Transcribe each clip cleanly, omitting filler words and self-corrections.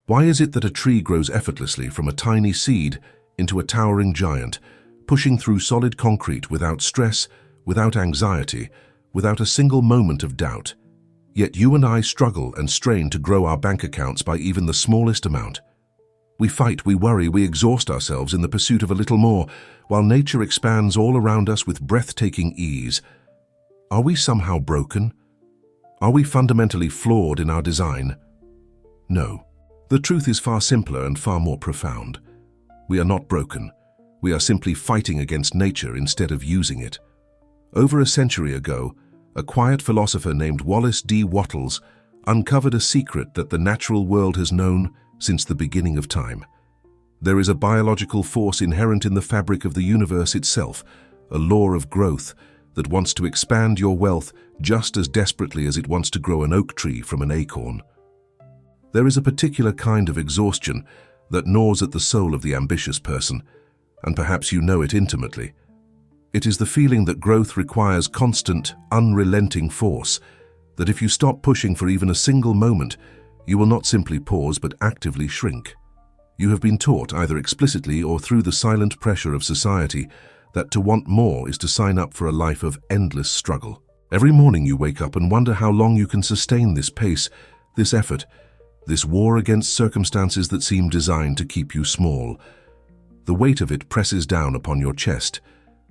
Why is it that a tree grows effortlessly from a tiny seed into a towering giant, pushing through solid concrete without stress, without anxiety, without a single moment of doubt? Yet you and I struggle and strain to grow our bank accounts by even the smallest amount. We fight, we worry, we exhaust ourselves in the pursuit of a little more, while nature expands all around us with breathtaking ease. Are we somehow broken? Are we fundamentally flawed in our design? No. The truth is far simpler and far more profound. We are not broken. We are simply fighting against nature instead of using it. Over a century ago, a quiet philosopher named Wallace D. Wattles uncovered a secret that the natural world has known since the beginning of time. There is a biological force inherent in the fabric of the universe itself, a law of growth that wants to expand your wealth just as desperately as it wants to grow an oak tree from an acorn. There is a particular kind of exhaustion that gnaws at the soul of the ambitious person, and perhaps you know it intimately. It is the feeling that growth requires constant, unrelenting force, that if you stop pushing for even a single moment, you will not simply pause but actively shrink. You have been taught, either explicitly or through the silent pressure of society, that to want more is to sign up for a life of endless struggle. Every morning you wake up and wonder how long you can sustain this pace, this effort, this war against circumstances that seem designed to keep you small. The weight of it presses down upon your chest,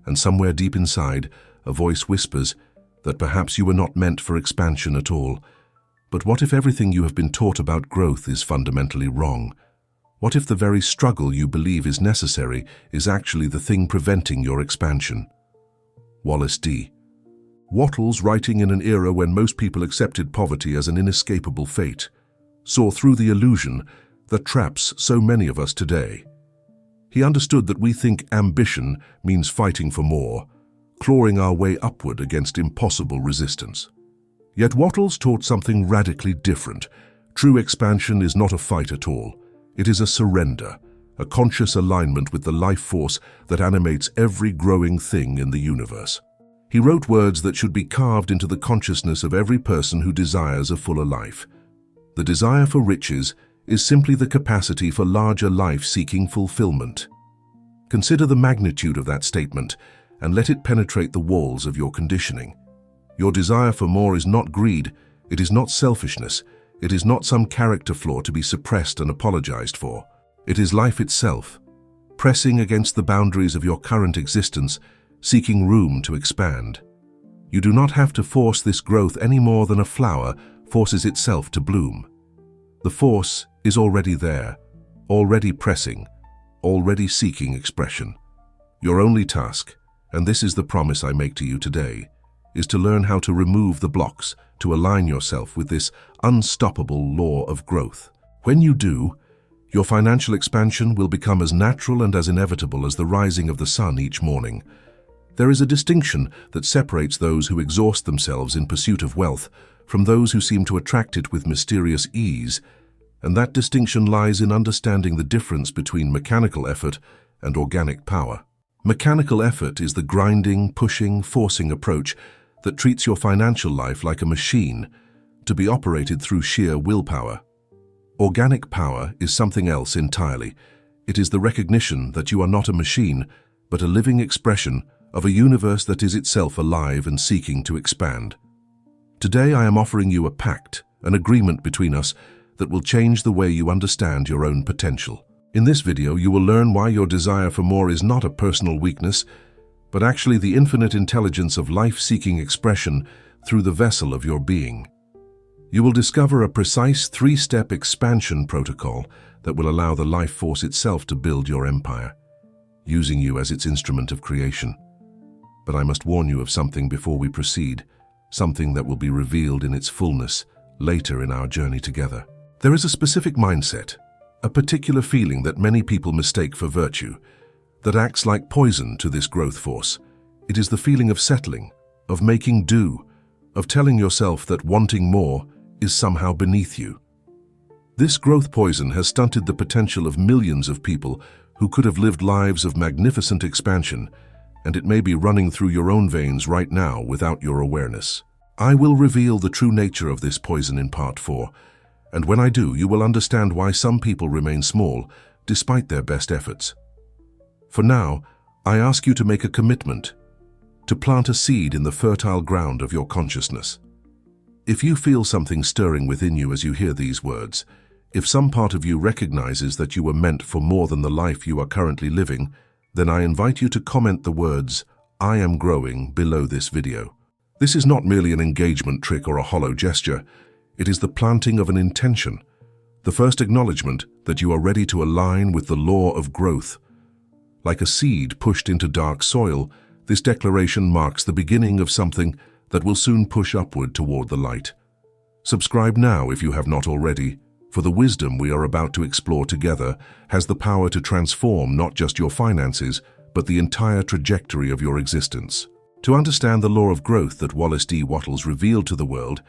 and somewhere deep inside, a voice whispers that perhaps you were not meant for expansion at all. But what if everything you have been taught about growth is fundamentally wrong? What if the very struggle you believe is necessary is actually the thing preventing your expansion? Wallace D. Wattles, writing in an era when most people accepted poverty as an inescapable fate, saw through the illusion that traps so many of us today. He understood that we think ambition means fighting for more, clawing our way upward against impossible resistance. Yet Wattles taught something radically different. True expansion is not a fight at all. It is a surrender, a conscious alignment with the life force that animates every growing thing in the universe. He wrote words that should be carved into the consciousness of every person who desires a fuller life. The desire for riches is simply the capacity for larger life-seeking fulfillment. Consider the magnitude of that statement and let it penetrate the walls of your conditioning. Your desire for more is not greed, it is not selfishness, it is not some character flaw to be suppressed and apologized for. It is life itself, pressing against the boundaries of your current existence, seeking room to expand. You do not have to force this growth any more than a flower forces itself to bloom. The force is already there, already pressing, already seeking expression. Your only task, and this is the promise I make to you today, is to learn how to remove the blocks, to align yourself with this unstoppable law of growth. When you do, your financial expansion will become as natural and as inevitable as the rising of the sun each morning. There is a distinction that separates those who exhaust themselves in pursuit of wealth from those who seem to attract it with mysterious ease, and that distinction lies in understanding the difference between mechanical effort and organic power. Mechanical effort is the grinding, pushing, forcing approach that treats your financial life like a machine, to be operated through sheer willpower. Organic power is something else entirely. It is the recognition that you are not a machine, but a living expression of a universe that is itself alive and seeking to expand. Today I am offering you a pact, an agreement between us that will change the way you understand your own potential. In this video, you will learn why your desire for more is not a personal weakness, but actually the infinite intelligence of life-seeking expression through the vessel of your being. You will discover a precise 3-step expansion protocol that will allow the life force itself to build your empire, using you as its instrument of creation. But I must warn you of something before we proceed, something that will be revealed in its fullness later in our journey together. There is a specific mindset, a particular feeling that many people mistake for virtue, that acts like poison to this growth force. It is the feeling of settling, of making do, of telling yourself that wanting more is somehow beneath you. This growth poison has stunted the potential of millions of people who could have lived lives of magnificent expansion, and it may be running through your own veins right now without your awareness. I will reveal the true nature of this poison in Part 4, And when I do, you will understand why some people remain small despite their best efforts. For now, I ask you to make a commitment, to plant a seed in the fertile ground of your consciousness. If you feel something stirring within you as you hear these words, if some part of you recognizes that you were meant for more than the life you are currently living, then I invite you to comment the words, "I am growing," below this video. This is not merely an engagement trick or a hollow gesture. It is the planting of an intention, the first acknowledgement that you are ready to align with the law of growth. Like a seed pushed into dark soil, this declaration marks the beginning of something that will soon push upward toward the light. Subscribe now if you have not already, for the wisdom we are about to explore together has the power to transform not just your finances, but the entire trajectory of your existence. To understand the law of growth that Wallace D. Wattles revealed to the world,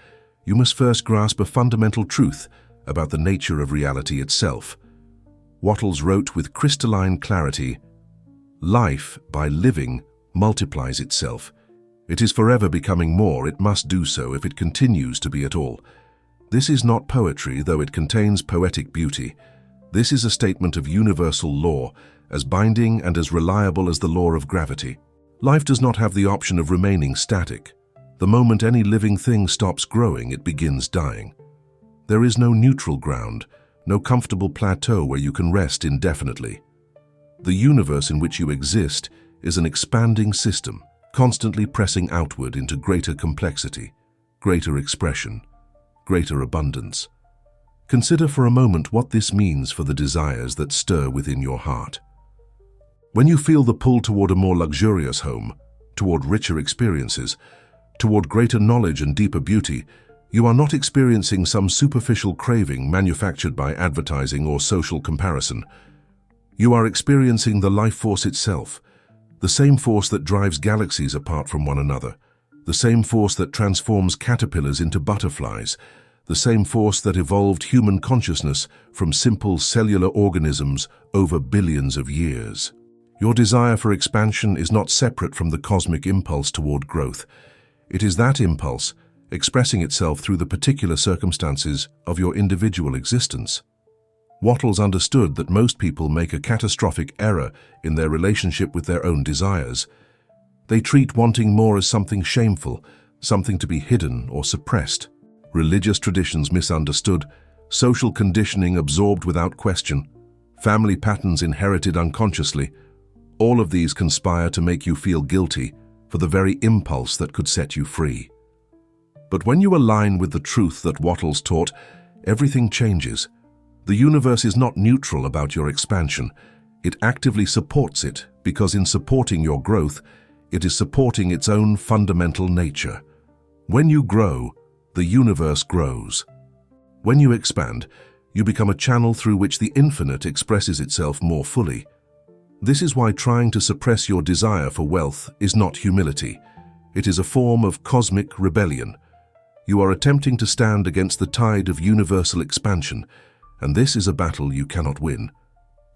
you must first grasp a fundamental truth about the nature of reality itself. Wattles wrote with crystalline clarity, "Life, by living, multiplies itself. It is forever becoming more. It must do so if it continues to be at all." This is not poetry, though it contains poetic beauty. This is a statement of universal law, as binding and as reliable as the law of gravity. Life does not have the option of remaining static. The moment any living thing stops growing, it begins dying. There is no neutral ground, no comfortable plateau where you can rest indefinitely. The universe in which you exist is an expanding system, constantly pressing outward into greater complexity, greater expression, greater abundance. Consider for a moment what this means for the desires that stir within your heart. When you feel the pull toward a more luxurious home, toward richer experiences, toward greater knowledge and deeper beauty, you are not experiencing some superficial craving manufactured by advertising or social comparison. You are experiencing the life force itself, the same force that drives galaxies apart from one another, the same force that transforms caterpillars into butterflies, the same force that evolved human consciousness from simple cellular organisms over billions of years. Your desire for expansion is not separate from the cosmic impulse toward growth. It is that impulse expressing itself through the particular circumstances of your individual existence. Wattles understood that most people make a catastrophic error in their relationship with their own desires. They treat wanting more as something shameful, something to be hidden or suppressed. Religious traditions misunderstood, social conditioning absorbed without question, family patterns inherited unconsciously, all of these conspire to make you feel guilty for the very impulse that could set you free. But when you align with the truth that Wattles taught, everything changes. The universe is not neutral about your expansion. It actively supports it because in supporting your growth, it is supporting its own fundamental nature. When you grow, the universe grows. When you expand, you become a channel through which the infinite expresses itself more fully. This is why trying to suppress your desire for wealth is not humility. It is a form of cosmic rebellion. You are attempting to stand against the tide of universal expansion, and this is a battle you cannot win.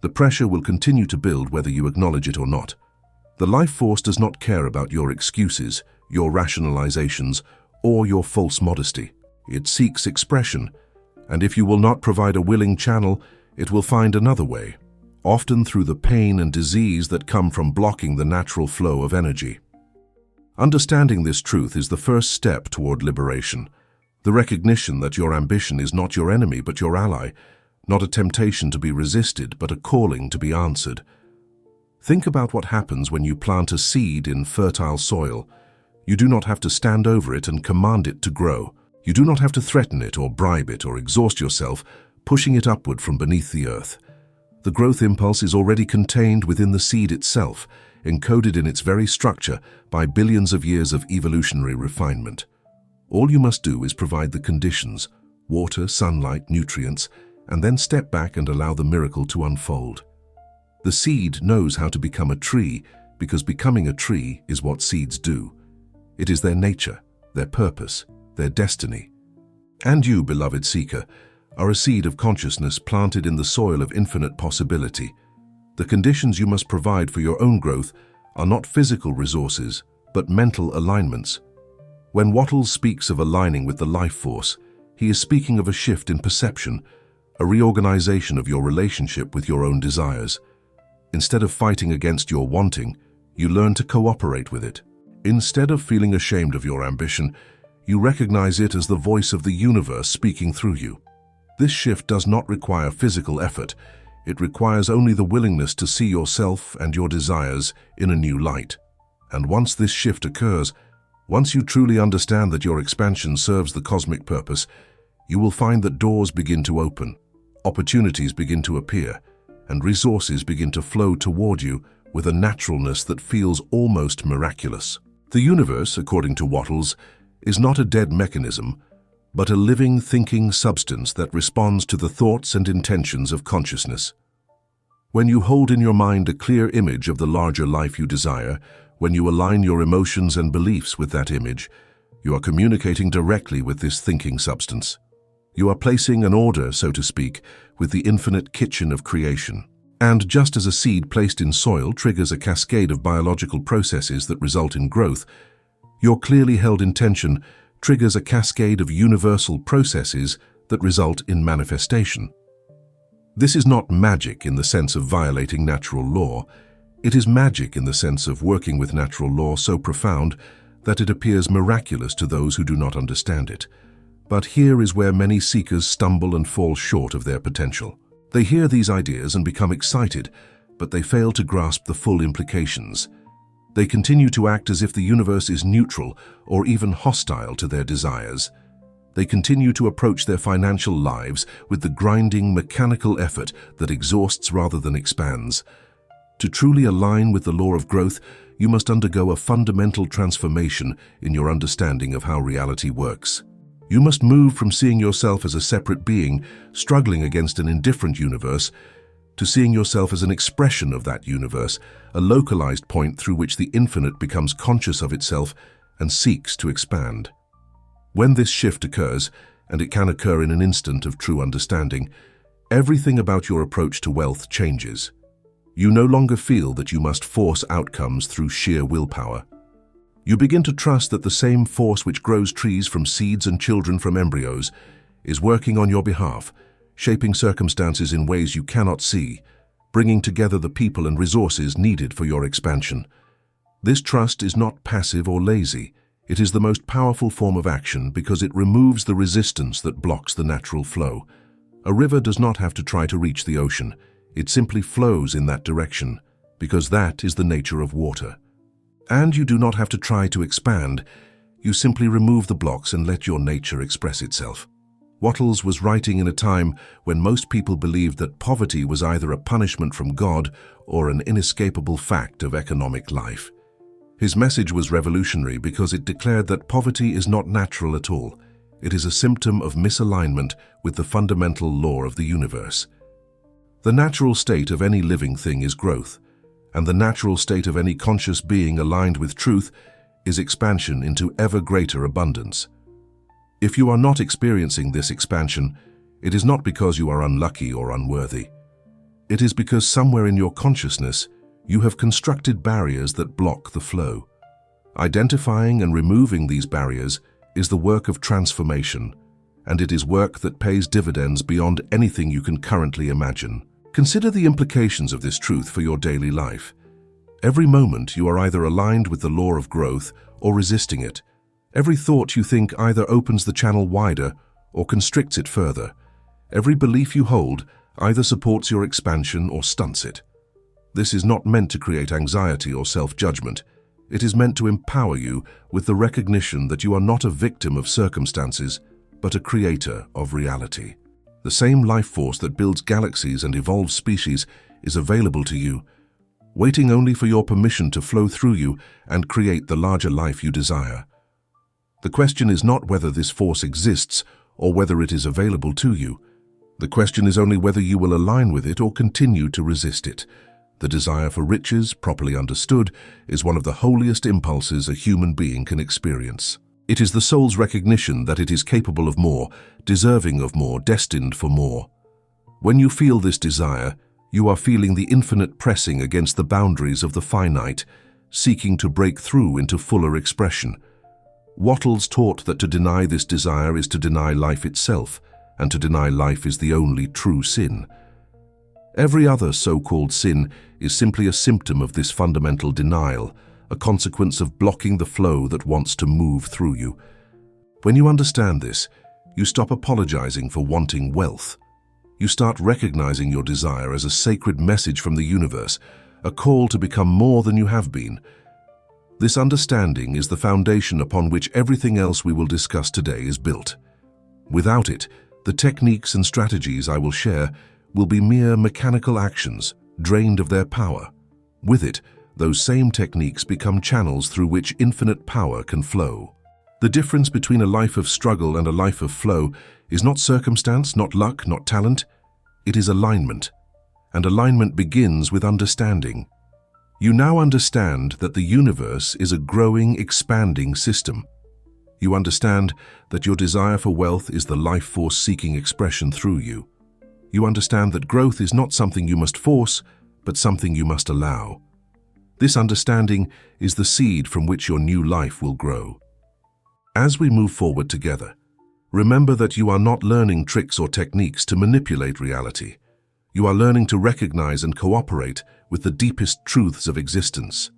The pressure will continue to build whether you acknowledge it or not. The life force does not care about your excuses, your rationalizations, or your false modesty. It seeks expression, and if you will not provide a willing channel, it will find another way, often through the pain and disease that come from blocking the natural flow of energy. Understanding this truth is the first step toward liberation, the recognition that your ambition is not your enemy but your ally, not a temptation to be resisted but a calling to be answered. Think about what happens when you plant a seed in fertile soil. You do not have to stand over it and command it to grow. You do not have to threaten it or bribe it or exhaust yourself, pushing it upward from beneath the earth. The growth impulse is already contained within the seed itself, encoded in its very structure by billions of years of evolutionary refinement. All you must do is provide the conditions, water, sunlight, nutrients, and then step back and allow the miracle to unfold. The seed knows how to become a tree because becoming a tree is what seeds do. It is their nature, their purpose, their destiny. And you, beloved seeker, are a seed of consciousness planted in the soil of infinite possibility. The conditions you must provide for your own growth are not physical resources, but mental alignments. When Wattles speaks of aligning with the life force, He is speaking of a shift in perception, a reorganization of your relationship with your own desires. Instead of fighting against your wanting, you learn to cooperate with it. Instead of feeling ashamed of your ambition, you recognize it as the voice of the universe speaking through you. This shift does not require physical effort. It requires only the willingness to see yourself and your desires in a new light. And once this shift occurs, once you truly understand that your expansion serves the cosmic purpose, you will find that doors begin to open, opportunities begin to appear, and resources begin to flow toward you with a naturalness that feels almost miraculous. The universe, according to Wattles, is not a dead mechanism, but a living, thinking substance that responds to the thoughts and intentions of consciousness. When you hold in your mind a clear image of the larger life you desire, when you align your emotions and beliefs with that image, you are communicating directly with this thinking substance. You are placing an order, so to speak, with the infinite kitchen of creation. And just as a seed placed in soil triggers a cascade of biological processes that result in growth, your clearly held intention triggers a cascade of universal processes that result in manifestation. This is not magic in the sense of violating natural law. It is magic in the sense of working with natural law so profound that it appears miraculous to those who do not understand it. But here is where many seekers stumble and fall short of their potential. They hear these ideas and become excited, but they fail to grasp the full implications. They continue to act as if the universe is neutral or even hostile to their desires. They continue to approach their financial lives with the grinding, mechanical effort that exhausts rather than expands. To truly align with the law of growth, you must undergo a fundamental transformation in your understanding of how reality works. You must move from seeing yourself as a separate being, struggling against an indifferent universe, to seeing yourself as an expression of that universe, a localized point through which the infinite becomes conscious of itself and seeks to expand. When this shift occurs, and it can occur in an instant of true understanding, everything about your approach to wealth changes. You no longer feel that you must force outcomes through sheer willpower. You begin to trust that the same force which grows trees from seeds and children from embryos is working on your behalf, shaping circumstances in ways you cannot see, bringing together the people and resources needed for your expansion. This trust is not passive or lazy. It is the most powerful form of action because it removes the resistance that blocks the natural flow. A river does not have to try to reach the ocean. It simply flows in that direction, because that is the nature of water. And you do not have to try to expand. You simply remove the blocks and let your nature express itself. Wattles was writing in a time when most people believed that poverty was either a punishment from God or an inescapable fact of economic life. His message was revolutionary because it declared that poverty is not natural at all. It is a symptom of misalignment with the fundamental law of the universe. The natural state of any living thing is growth, and the natural state of any conscious being aligned with truth is expansion into ever greater abundance. If you are not experiencing this expansion, it is not because you are unlucky or unworthy. It is because somewhere in your consciousness, you have constructed barriers that block the flow. Identifying and removing these barriers is the work of transformation, and it is work that pays dividends beyond anything you can currently imagine. Consider the implications of this truth for your daily life. Every moment you are either aligned with the law of growth or resisting it. Every thought you think either opens the channel wider or constricts it further. Every belief you hold either supports your expansion or stunts it. This is not meant to create anxiety or self-judgment. It is meant to empower you with the recognition that you are not a victim of circumstances, but a creator of reality. The same life force that builds galaxies and evolves species is available to you, waiting only for your permission to flow through you and create the larger life you desire. The question is not whether this force exists or whether it is available to you. The question is only whether you will align with it or continue to resist it. The desire for riches, properly understood, is one of the holiest impulses a human being can experience. It is the soul's recognition that it is capable of more, deserving of more, destined for more. When you feel this desire, you are feeling the infinite pressing against the boundaries of the finite, seeking to break through into fuller expression. Wattles taught that to deny this desire is to deny life itself, and to deny life is the only true sin. Every other so-called sin is simply a symptom of this fundamental denial, a consequence of blocking the flow that wants to move through you. When you understand this, you stop apologizing for wanting wealth. You start recognizing your desire as a sacred message from the universe, a call to become more than you have been. This understanding is the foundation upon which everything else we will discuss today is built. Without it, the techniques and strategies I will share will be mere mechanical actions, drained of their power. With it, those same techniques become channels through which infinite power can flow. The difference between a life of struggle and a life of flow is not circumstance, not luck, not talent. It is alignment. And alignment begins with understanding. You now understand that the universe is a growing, expanding system. You understand that your desire for wealth is the life force seeking expression through you. You understand that growth is not something you must force, but something you must allow. This understanding is the seed from which your new life will grow. As we move forward together, remember that you are not learning tricks or techniques to manipulate reality. You are learning to recognize and cooperate with the deepest truths of existence.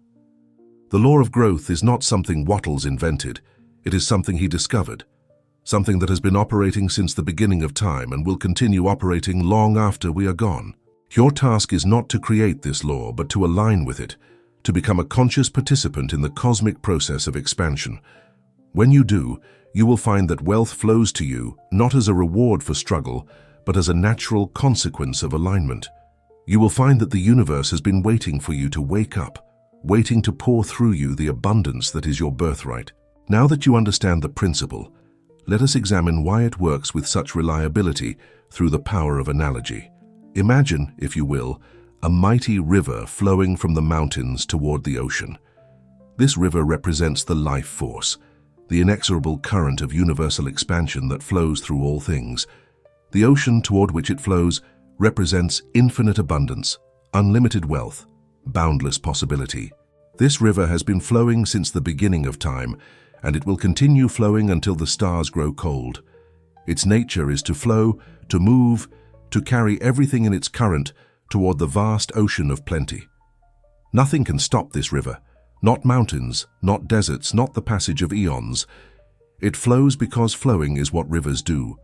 The law of growth is not something Wattles invented. It is something he discovered, something that has been operating since the beginning of time and will continue operating long after we are gone. Your task is not to create this law, but to align with it, to become a conscious participant in the cosmic process of expansion. When you do, you will find that wealth flows to you not as a reward for struggle, but as a natural consequence of alignment. You will find that the universe has been waiting for you to wake up, waiting to pour through you the abundance that is your birthright. Now that you understand the principle, let us examine why it works with such reliability through the power of analogy. Imagine, if you will, a mighty river flowing from the mountains toward the ocean. This river represents the life force, the inexorable current of universal expansion that flows through all things. The ocean toward which it flows represents infinite abundance, unlimited wealth, boundless possibility. This river has been flowing since the beginning of time, and it will continue flowing until the stars grow cold. Its nature is to flow, to move, to carry everything in its current toward the vast ocean of plenty. Nothing can stop this river. Not mountains, not deserts, not the passage of eons. It flows because flowing is what rivers do.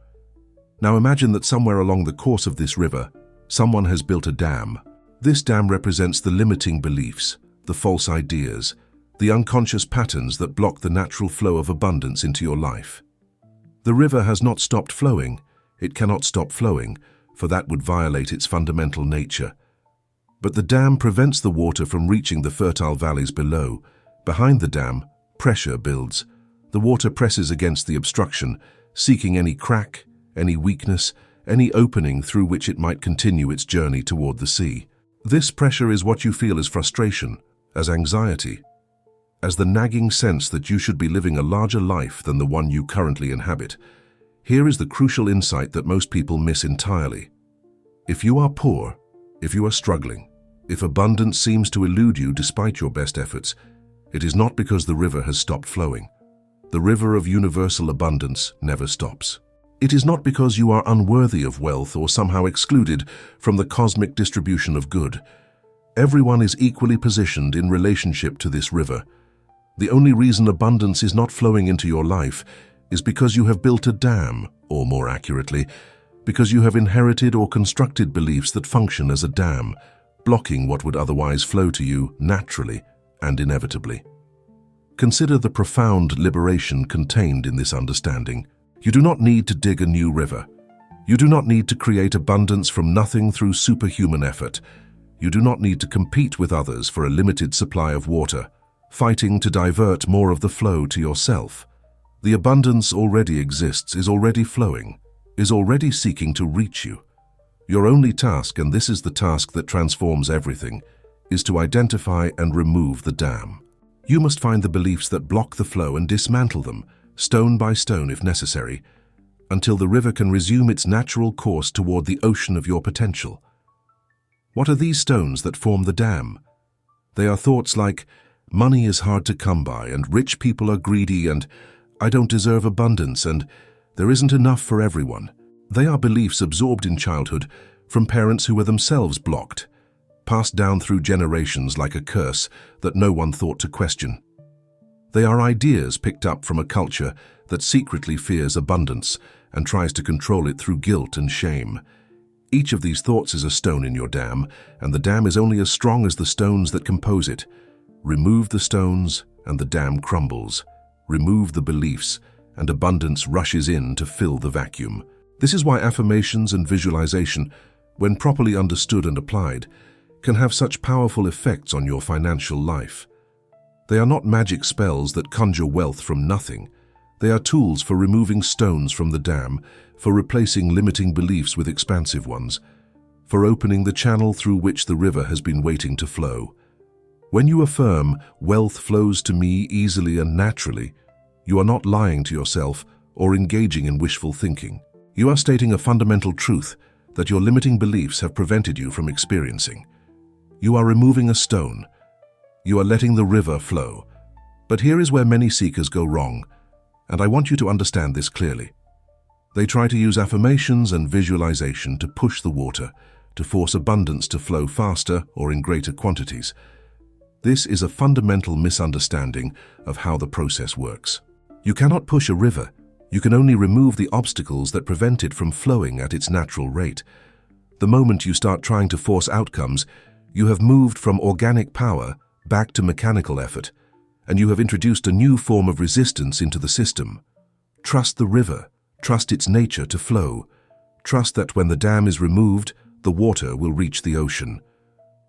Now imagine that somewhere along the course of this river, someone has built a dam. This dam represents the limiting beliefs, the false ideas, the unconscious patterns that block the natural flow of abundance into your life. The river has not stopped flowing. It cannot stop flowing, for that would violate its fundamental nature. But the dam prevents the water from reaching the fertile valleys below. Behind the dam, pressure builds. The water presses against the obstruction, seeking any crack, any weakness, any opening through which it might continue its journey toward the sea. This pressure is what you feel as frustration, as anxiety, as the nagging sense that you should be living a larger life than the one you currently inhabit. Here is the crucial insight that most people miss entirely. If you are poor, if you are struggling, if abundance seems to elude you despite your best efforts, it is not because the river has stopped flowing. The river of universal abundance never stops. It is not because you are unworthy of wealth or somehow excluded from the cosmic distribution of good. Everyone is equally positioned in relationship to this river. The only reason abundance is not flowing into your life is because you have built a dam, or more accurately, because you have inherited or constructed beliefs that function as a dam, blocking what would otherwise flow to you naturally and inevitably. Consider the profound liberation contained in this understanding. You do not need to dig a new river. You do not need to create abundance from nothing through superhuman effort. You do not need to compete with others for a limited supply of water, fighting to divert more of the flow to yourself. The abundance already exists, is already flowing, is already seeking to reach you. Your only task, and this is the task that transforms everything, is to identify and remove the dam. You must find the beliefs that block the flow and dismantle them, stone by stone if necessary, until the river can resume its natural course toward the ocean of your potential. What are these stones that form the dam? They are thoughts like, money is hard to come by, and rich people are greedy, and I don't deserve abundance, and there isn't enough for everyone. They are beliefs absorbed in childhood from parents who were themselves blocked, passed down through generations like a curse that no one thought to question. They are ideas picked up from a culture that secretly fears abundance and tries to control it through guilt and shame. Each of these thoughts is a stone in your dam, and the dam is only as strong as the stones that compose it. Remove the stones, and the dam crumbles. Remove the beliefs, and abundance rushes in to fill the vacuum. This is why affirmations and visualization, when properly understood and applied, can have such powerful effects on your financial life. They are not magic spells that conjure wealth from nothing. They are tools for removing stones from the dam, for replacing limiting beliefs with expansive ones, for opening the channel through which the river has been waiting to flow. When you affirm, "Wealth flows to me easily and naturally," you are not lying to yourself or engaging in wishful thinking. You are stating a fundamental truth that your limiting beliefs have prevented you from experiencing. You are removing a stone. You are letting the river flow. But here is where many seekers go wrong, and I want you to understand this clearly. They try to use affirmations and visualization to push the water, to force abundance to flow faster or in greater quantities. This is a fundamental misunderstanding of how the process works. You cannot push a river. You can only remove the obstacles that prevent it from flowing at its natural rate. The moment you start trying to force outcomes, you have moved from organic power back to mechanical effort, and you have introduced a new form of resistance into the system. Trust the river. Trust its nature to flow. Trust that when the dam is removed, the water will reach the ocean.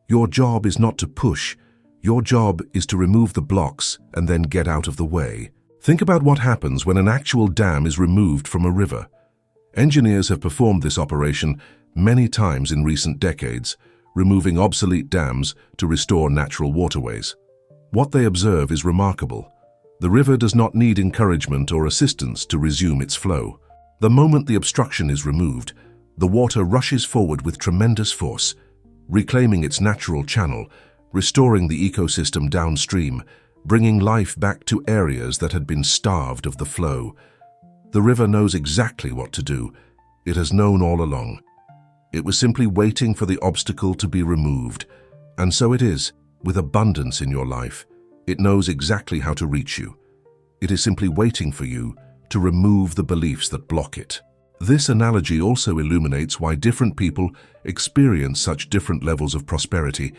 Your job is not to push. Your job is to remove the blocks and then get out of the way. Think about what happens when an actual dam is removed from a river. Engineers have performed this operation many times in recent decades, removing obsolete dams to restore natural waterways. What they observe is remarkable. The river does not need encouragement or assistance to resume its flow. The moment the obstruction is removed, the water rushes forward with tremendous force, reclaiming its natural channel, restoring the ecosystem downstream, bringing life back to areas that had been starved of the flow. The river knows exactly what to do. It has known all along. It was simply waiting for the obstacle to be removed. And so it is, with abundance in your life. It knows exactly how to reach you. It is simply waiting for you to remove the beliefs that block it. This analogy also illuminates why different people experience such different levels of prosperity,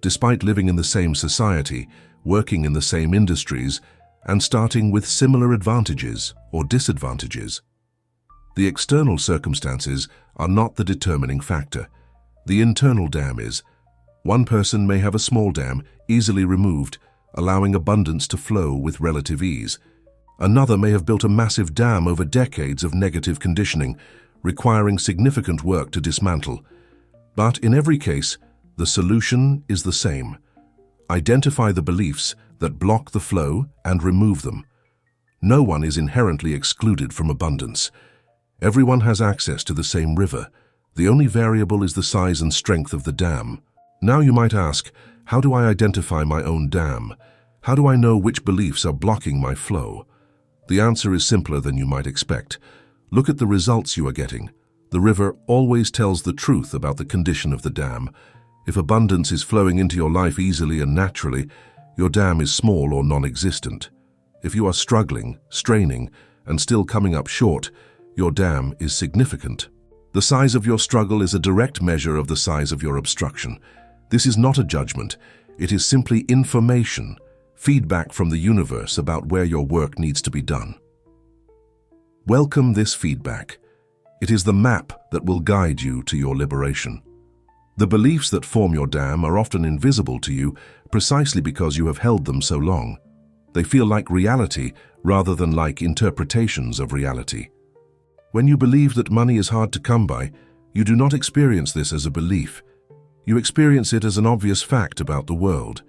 despite living in the same society, working in the same industries, and starting with similar advantages or disadvantages. The external circumstances are not the determining factor. The internal dam is. One person may have a small dam, easily removed, allowing abundance to flow with relative ease. Another may have built a massive dam over decades of negative conditioning, requiring significant work to dismantle. But in every case, the solution is the same. Identify the beliefs that block the flow and remove them. No one is inherently excluded from abundance. Everyone has access to the same river. The only variable is the size and strength of the dam. Now you might ask, how do I identify my own dam? How do I know which beliefs are blocking my flow? The answer is simpler than you might expect. Look at the results you are getting. The river always tells the truth about the condition of the dam. If abundance is flowing into your life easily and naturally, your dam is small or non-existent. If you are struggling, straining, and still coming up short, your dam is significant. The size of your struggle is a direct measure of the size of your obstruction. This is not a judgment. It is simply information, feedback from the universe about where your work needs to be done. Welcome this feedback. It is the map that will guide you to your liberation. The beliefs that form your dam are often invisible to you precisely because you have held them so long. They feel like reality rather than like interpretations of reality. When you believe that money is hard to come by, you do not experience this as a belief. You experience it as an obvious fact about the world.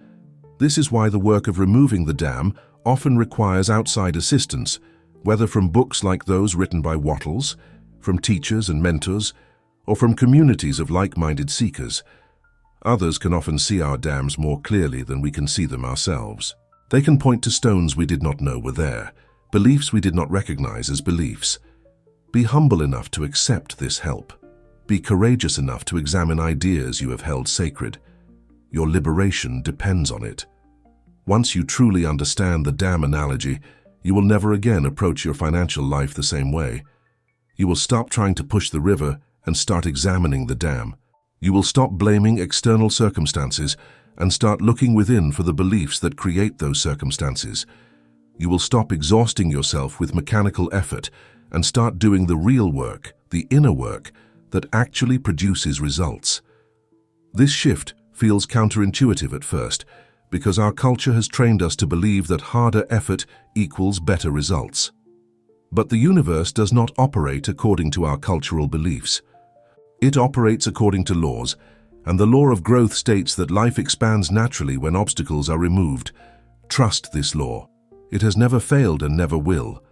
This is why the work of removing the dam often requires outside assistance, whether from books like those written by Wattles, from teachers and mentors, or from communities of like-minded seekers. Others can often see our dams more clearly than we can see them ourselves. They can point to stones we did not know were there, beliefs we did not recognize as beliefs. Be humble enough to accept this help. Be courageous enough to examine ideas you have held sacred. Your liberation depends on it. Once you truly understand the dam analogy, you will never again approach your financial life the same way. You will stop trying to push the river and start examining the dam. You will stop blaming external circumstances and start looking within for the beliefs that create those circumstances. You will stop exhausting yourself with mechanical effort and start doing the real work, the inner work, that actually produces results. This shift feels counterintuitive at first, because our culture has trained us to believe that harder effort equals better results. But the universe does not operate according to our cultural beliefs. It operates according to laws, and the law of growth states that life expands naturally when obstacles are removed. Trust this law. It has never failed and never will.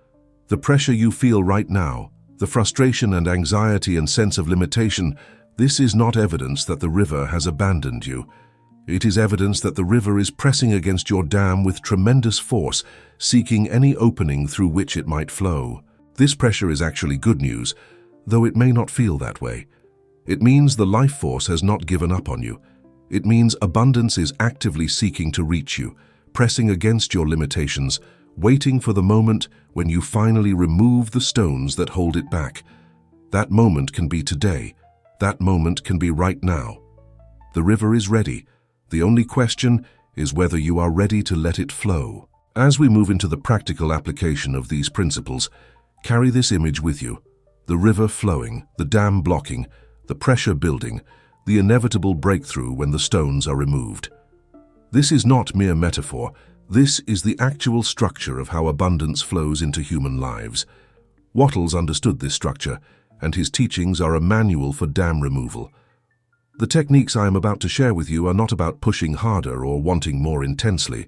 The pressure you feel right now, the frustration and anxiety and sense of limitation, this is not evidence that the river has abandoned you. It is evidence that the river is pressing against your dam with tremendous force, seeking any opening through which it might flow. This pressure is actually good news, though it may not feel that way. It means the life force has not given up on you. It means abundance is actively seeking to reach you, pressing against your limitations, waiting for the moment when you finally remove the stones that hold it back. That moment can be today. That moment can be right now. The river is ready. The only question is whether you are ready to let it flow. As we move into the practical application of these principles, carry this image with you. The river flowing, the dam blocking, the pressure building, the inevitable breakthrough when the stones are removed. This is not mere metaphor. This is the actual structure of how abundance flows into human lives. Wattles understood this structure, and his teachings are a manual for dam removal. The techniques I am about to share with you are not about pushing harder or wanting more intensely.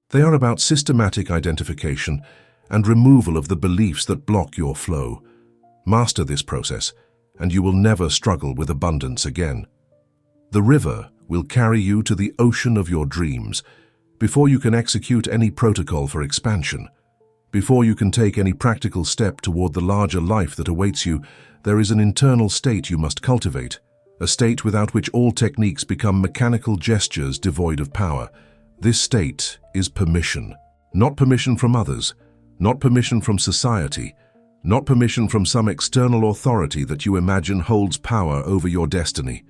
They are about systematic identification and removal of the beliefs that block your flow. Master this process, and you will never struggle with abundance again. The river will carry you to the ocean of your dreams before you can execute any protocol for expansion. Before you can take any practical step toward the larger life that awaits you, there is an internal state you must cultivate, a state without which all techniques become mechanical gestures devoid of power. This state is permission. Not permission from others, not permission from society, not permission from some external authority that you imagine holds power over your destiny.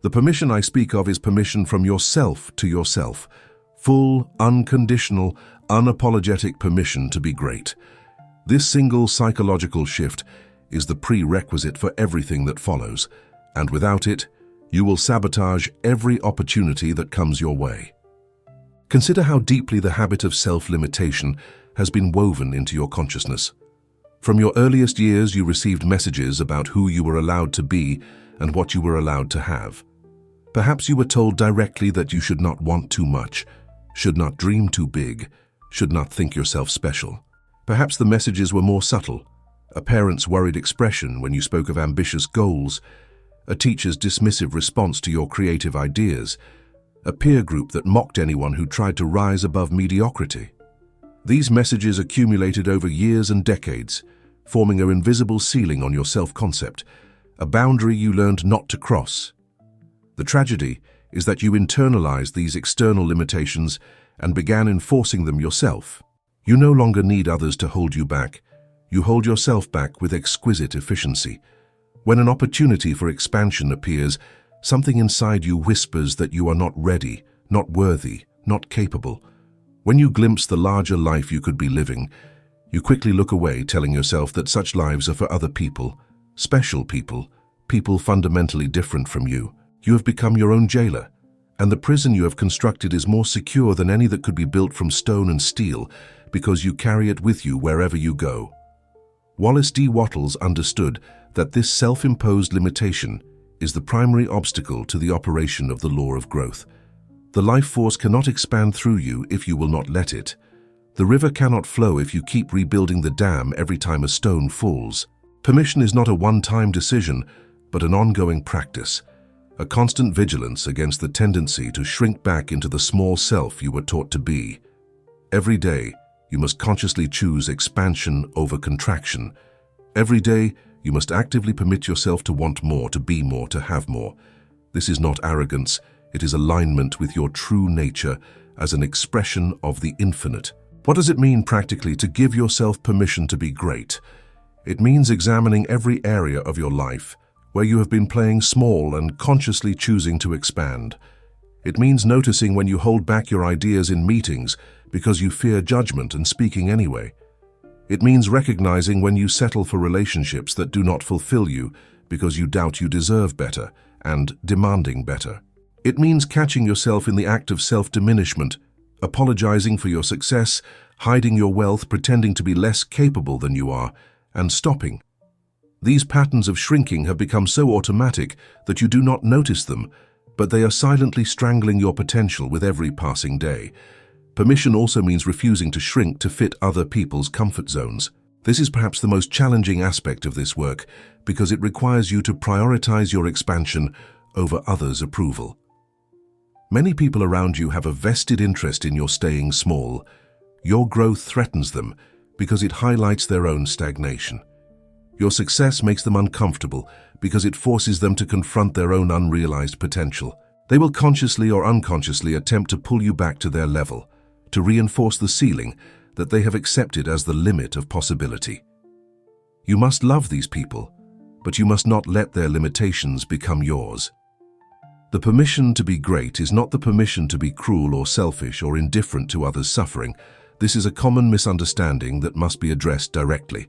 The permission I speak of is permission from yourself to yourself. Full, unconditional, unapologetic permission to be great. This single psychological shift is the prerequisite for everything that follows, and without it, you will sabotage every opportunity that comes your way. Consider how deeply the habit of self-limitation has been woven into your consciousness. From your earliest years, you received messages about who you were allowed to be and what you were allowed to have. Perhaps you were told directly that you should not want too much, should not dream too big, should not think yourself special. Perhaps the messages were more subtle. A parent's worried expression when you spoke of ambitious goals, a teacher's dismissive response to your creative ideas, a peer group that mocked anyone who tried to rise above mediocrity. These messages accumulated over years and decades, forming an invisible ceiling on your self-concept, a boundary you learned not to cross. The tragedy is that you internalized these external limitations and began enforcing them yourself. You no longer need others to hold you back. You hold yourself back with exquisite efficiency. When an opportunity for expansion appears, something inside you whispers that you are not ready, not worthy, not capable. When you glimpse the larger life you could be living, you quickly look away, telling yourself that such lives are for other people, special people, people fundamentally different from you. You have become your own jailer, and the prison you have constructed is more secure than any that could be built from stone and steel because you carry it with you wherever you go. Wallace D. Wattles understood that this self-imposed limitation is the primary obstacle to the operation of the law of growth. The life force cannot expand through you if you will not let it. The river cannot flow if you keep rebuilding the dam every time a stone falls. Permission is not a one-time decision, but an ongoing practice, a constant vigilance against the tendency to shrink back into the small self you were taught to be. Every day, You must consciously choose expansion over contraction. Every day, you must actively permit yourself to want more, to be more, to have more. This is not arrogance, it is alignment with your true nature as an expression of the infinite. What does it mean practically to give yourself permission to be great? It means examining every area of your life where you have been playing small and consciously choosing to expand. It means noticing when you hold back your ideas in meetings because you fear judgment and speaking anyway. It means recognizing when you settle for relationships that do not fulfill you because you doubt you deserve better and demanding better. It means catching yourself in the act of self-diminishment, apologizing for your success, hiding your wealth, pretending to be less capable than you are, and stopping. These patterns of shrinking have become so automatic that you do not notice them, but they are silently strangling your potential with every passing day. Permission also means refusing to shrink to fit other people's comfort zones. This is perhaps the most challenging aspect of this work because it requires you to prioritize your expansion over others' approval. Many people around you have a vested interest in your staying small. Your growth threatens them because it highlights their own stagnation. Your success makes them uncomfortable because it forces them to confront their own unrealized potential. They will consciously or unconsciously attempt to pull you back to their level, to reinforce the ceiling that they have accepted as the limit of possibility. You must love these people, but you must not let their limitations become yours. The permission to be great is not the permission to be cruel or selfish or indifferent to others' suffering. This is a common misunderstanding that must be addressed directly.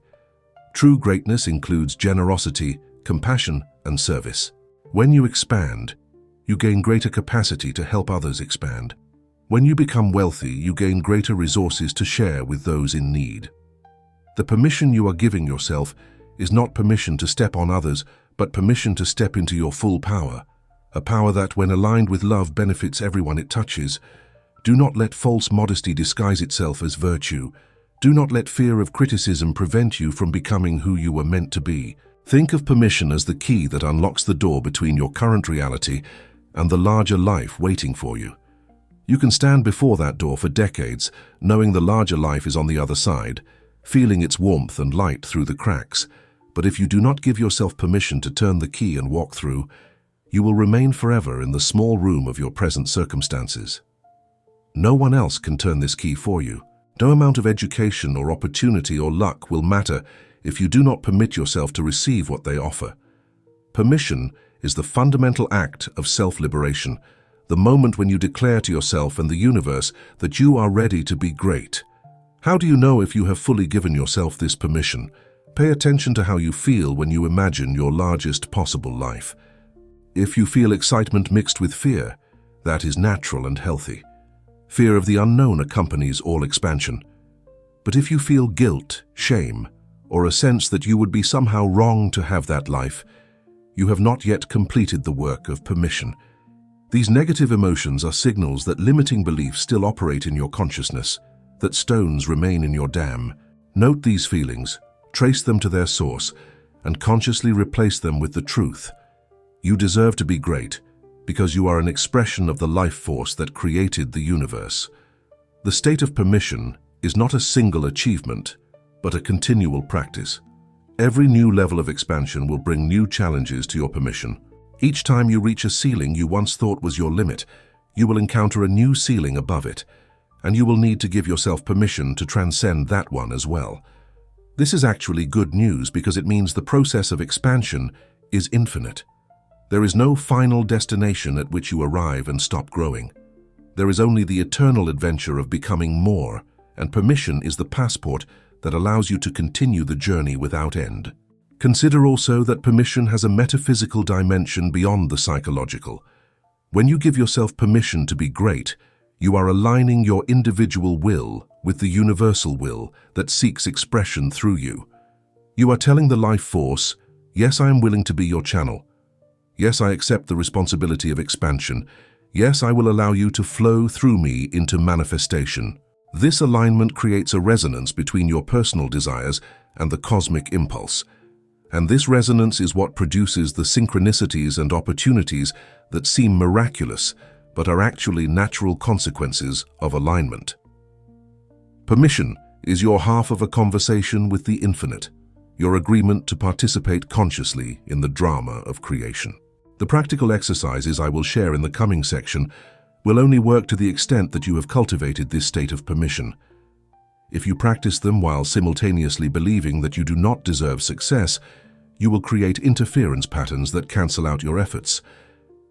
True greatness includes generosity, compassion, and service. When you expand, you gain greater capacity to help others expand. When you become wealthy, you gain greater resources to share with those in need. The permission you are giving yourself is not permission to step on others, but permission to step into your full power, a power that, when aligned with love, benefits everyone it touches. Do not let false modesty disguise itself as virtue. Do not let fear of criticism prevent you from becoming who you were meant to be. Think of permission as the key that unlocks the door between your current reality and the larger life waiting for you. You can stand before that door for decades, knowing the larger life is on the other side, feeling its warmth and light through the cracks. But if you do not give yourself permission to turn the key and walk through, you will remain forever in the small room of your present circumstances. No one else can turn this key for you. No amount of education or opportunity or luck will matter if you do not permit yourself to receive what they offer. Permission is the fundamental act of self-liberation, the moment when you declare to yourself and the universe that you are ready to be great. How do you know if you have fully given yourself this permission? Pay attention to how you feel when you imagine your largest possible life. If you feel excitement mixed with fear, that is natural and healthy. Fear of the unknown accompanies all expansion. But if you feel guilt, shame, or a sense that you would be somehow wrong to have that life, you have not yet completed the work of permission. These negative emotions are signals that limiting beliefs still operate in your consciousness, that stones remain in your dam. Note these feelings, trace them to their source, and consciously replace them with the truth. You deserve to be great because you are an expression of the life force that created the universe. The state of permission is not a single achievement, but a continual practice. Every new level of expansion will bring new challenges to your permission. Each time you reach a ceiling you once thought was your limit, you will encounter a new ceiling above it, and you will need to give yourself permission to transcend that one as well. This is actually good news because it means the process of expansion is infinite. There is no final destination at which you arrive and stop growing. There is only the eternal adventure of becoming more, and permission is the passport that allows you to continue the journey without end. Consider also that permission has a metaphysical dimension beyond the psychological. When you give yourself permission to be great, you are aligning your individual will with the universal will that seeks expression through you. You are telling the life force, yes, I am willing to be your channel. Yes, I accept the responsibility of expansion. Yes, I will allow you to flow through me into manifestation. This alignment creates a resonance between your personal desires and the cosmic impulse. And this resonance is what produces the synchronicities and opportunities that seem miraculous, but are actually natural consequences of alignment. Permission is your half of a conversation with the infinite, your agreement to participate consciously in the drama of creation. The practical exercises I will share in the coming section will only work to the extent that you have cultivated this state of permission. If you practice them while simultaneously believing that you do not deserve success, you will create interference patterns that cancel out your efforts.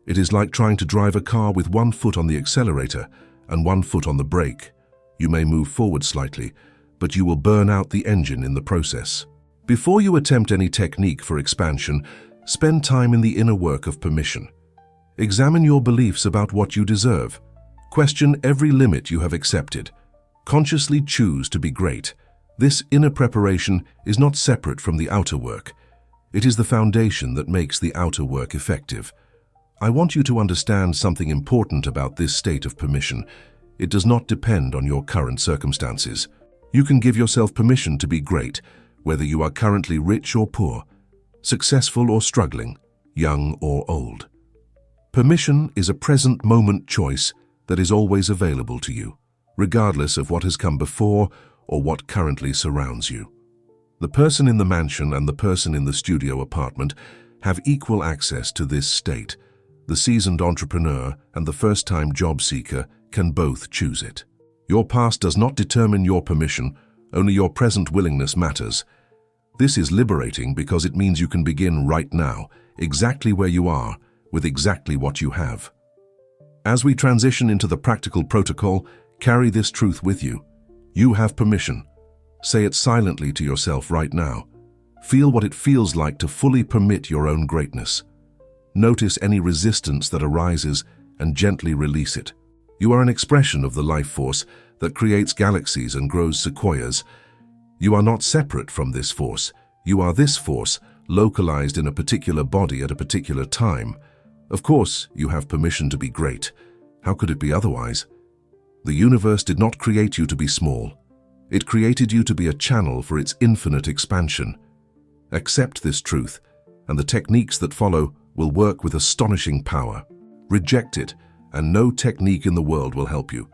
It is like trying to drive a car with one foot on the accelerator and one foot on the brake. You may move forward slightly, but you will burn out the engine in the process. Before you attempt any technique for expansion, spend time in the inner work of permission. Examine your beliefs about what you deserve. Question every limit you have accepted. Consciously choose to be great. This inner preparation is not separate from the outer work. It is the foundation that makes the outer work effective. I want you to understand something important about this state of permission. It does not depend on your current circumstances. You can give yourself permission to be great, whether you are currently rich or poor, successful or struggling, young or old. Permission is a present moment choice that is always available to you, regardless of what has come before or what currently surrounds you. The person in the mansion and the person in the studio apartment have equal access to this state. The seasoned entrepreneur and the first-time job seeker can both choose it. Your past does not determine your permission, only your present willingness matters. This is liberating because it means you can begin right now, exactly where you are, with exactly what you have. As we transition into the practical protocol, carry this truth with you. You have permission. Say it silently to yourself right now. Feel what it feels like to fully permit your own greatness. Notice any resistance that arises and gently release it. You are an expression of the life force that creates galaxies and grows sequoias. You are not separate from this force. You are this force, localized in a particular body at a particular time. Of course, you have permission to be great. How could it be otherwise? The universe did not create you to be small. It created you to be a channel for its infinite expansion. Accept this truth, and the techniques that follow will work with astonishing power. Reject it, and no technique in the world will help you.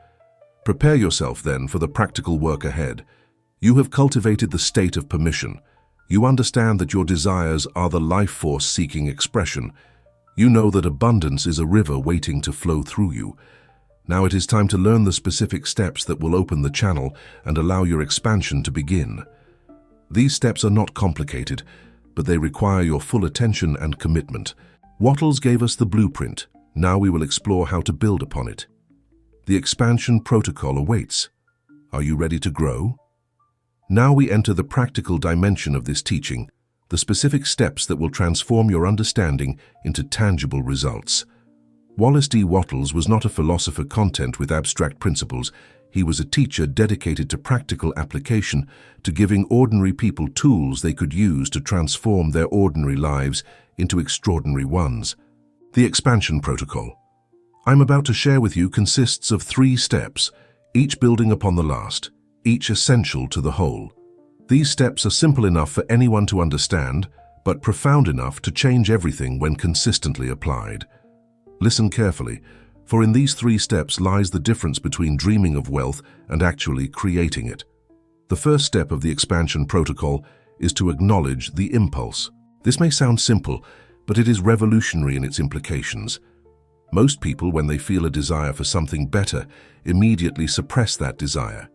Prepare yourself then for the practical work ahead. You have cultivated the state of permission. You understand that your desires are the life force seeking expression. You know that abundance is a river waiting to flow through you. Now it is time to learn the specific steps that will open the channel and allow your expansion to begin. These steps are not complicated, but they require your full attention and commitment. Wattles gave us the blueprint. Now we will explore how to build upon it. The expansion protocol awaits. Are you ready to grow? Now we enter the practical dimension of this teaching, the specific steps that will transform your understanding into tangible results. Wallace D. Wattles was not a philosopher content with abstract principles. He was a teacher dedicated to practical application, to giving ordinary people tools they could use to transform their ordinary lives into extraordinary ones. The expansion protocol I'm about to share with you consists of 3 steps, each building upon the last, each essential to the whole. These steps are simple enough for anyone to understand, but profound enough to change everything when consistently applied. Listen carefully, for in these 3 steps lies the difference between dreaming of wealth and actually creating it. The first step of the expansion protocol is to acknowledge the impulse. This may sound simple, but it is revolutionary in its implications. Most people, when they feel a desire for something better, immediately suppress that desire.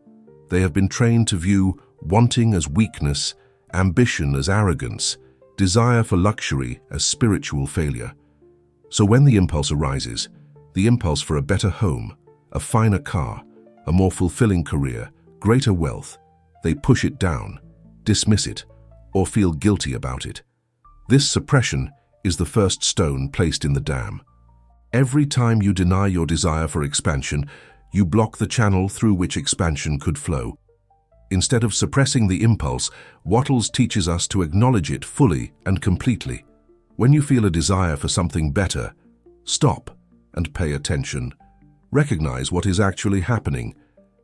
They have been trained to view wanting as weakness, ambition as arrogance, desire for luxury as spiritual failure. So when the impulse arises, the impulse for a better home, a finer car, a more fulfilling career, greater wealth, they push it down, dismiss it, or feel guilty about it. This suppression is the first stone placed in the dam. Every time you deny your desire for expansion, you block the channel through which expansion could flow. Instead of suppressing the impulse, Wattles teaches us to acknowledge it fully and completely. When you feel a desire for something better, stop and pay attention. Recognize what is actually happening.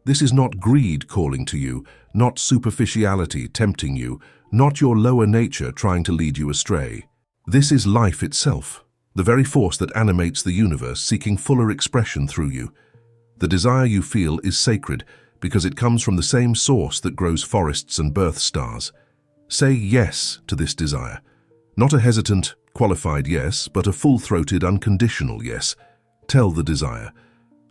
This is not greed calling to you, not superficiality tempting you, not your lower nature trying to lead you astray. This is life itself, the very force that animates the universe seeking fuller expression through you. The desire you feel is sacred because it comes from the same source that grows forests and birth stars. Say yes to this desire. Not a hesitant, qualified yes, but a full-throated, unconditional yes. Tell the desire,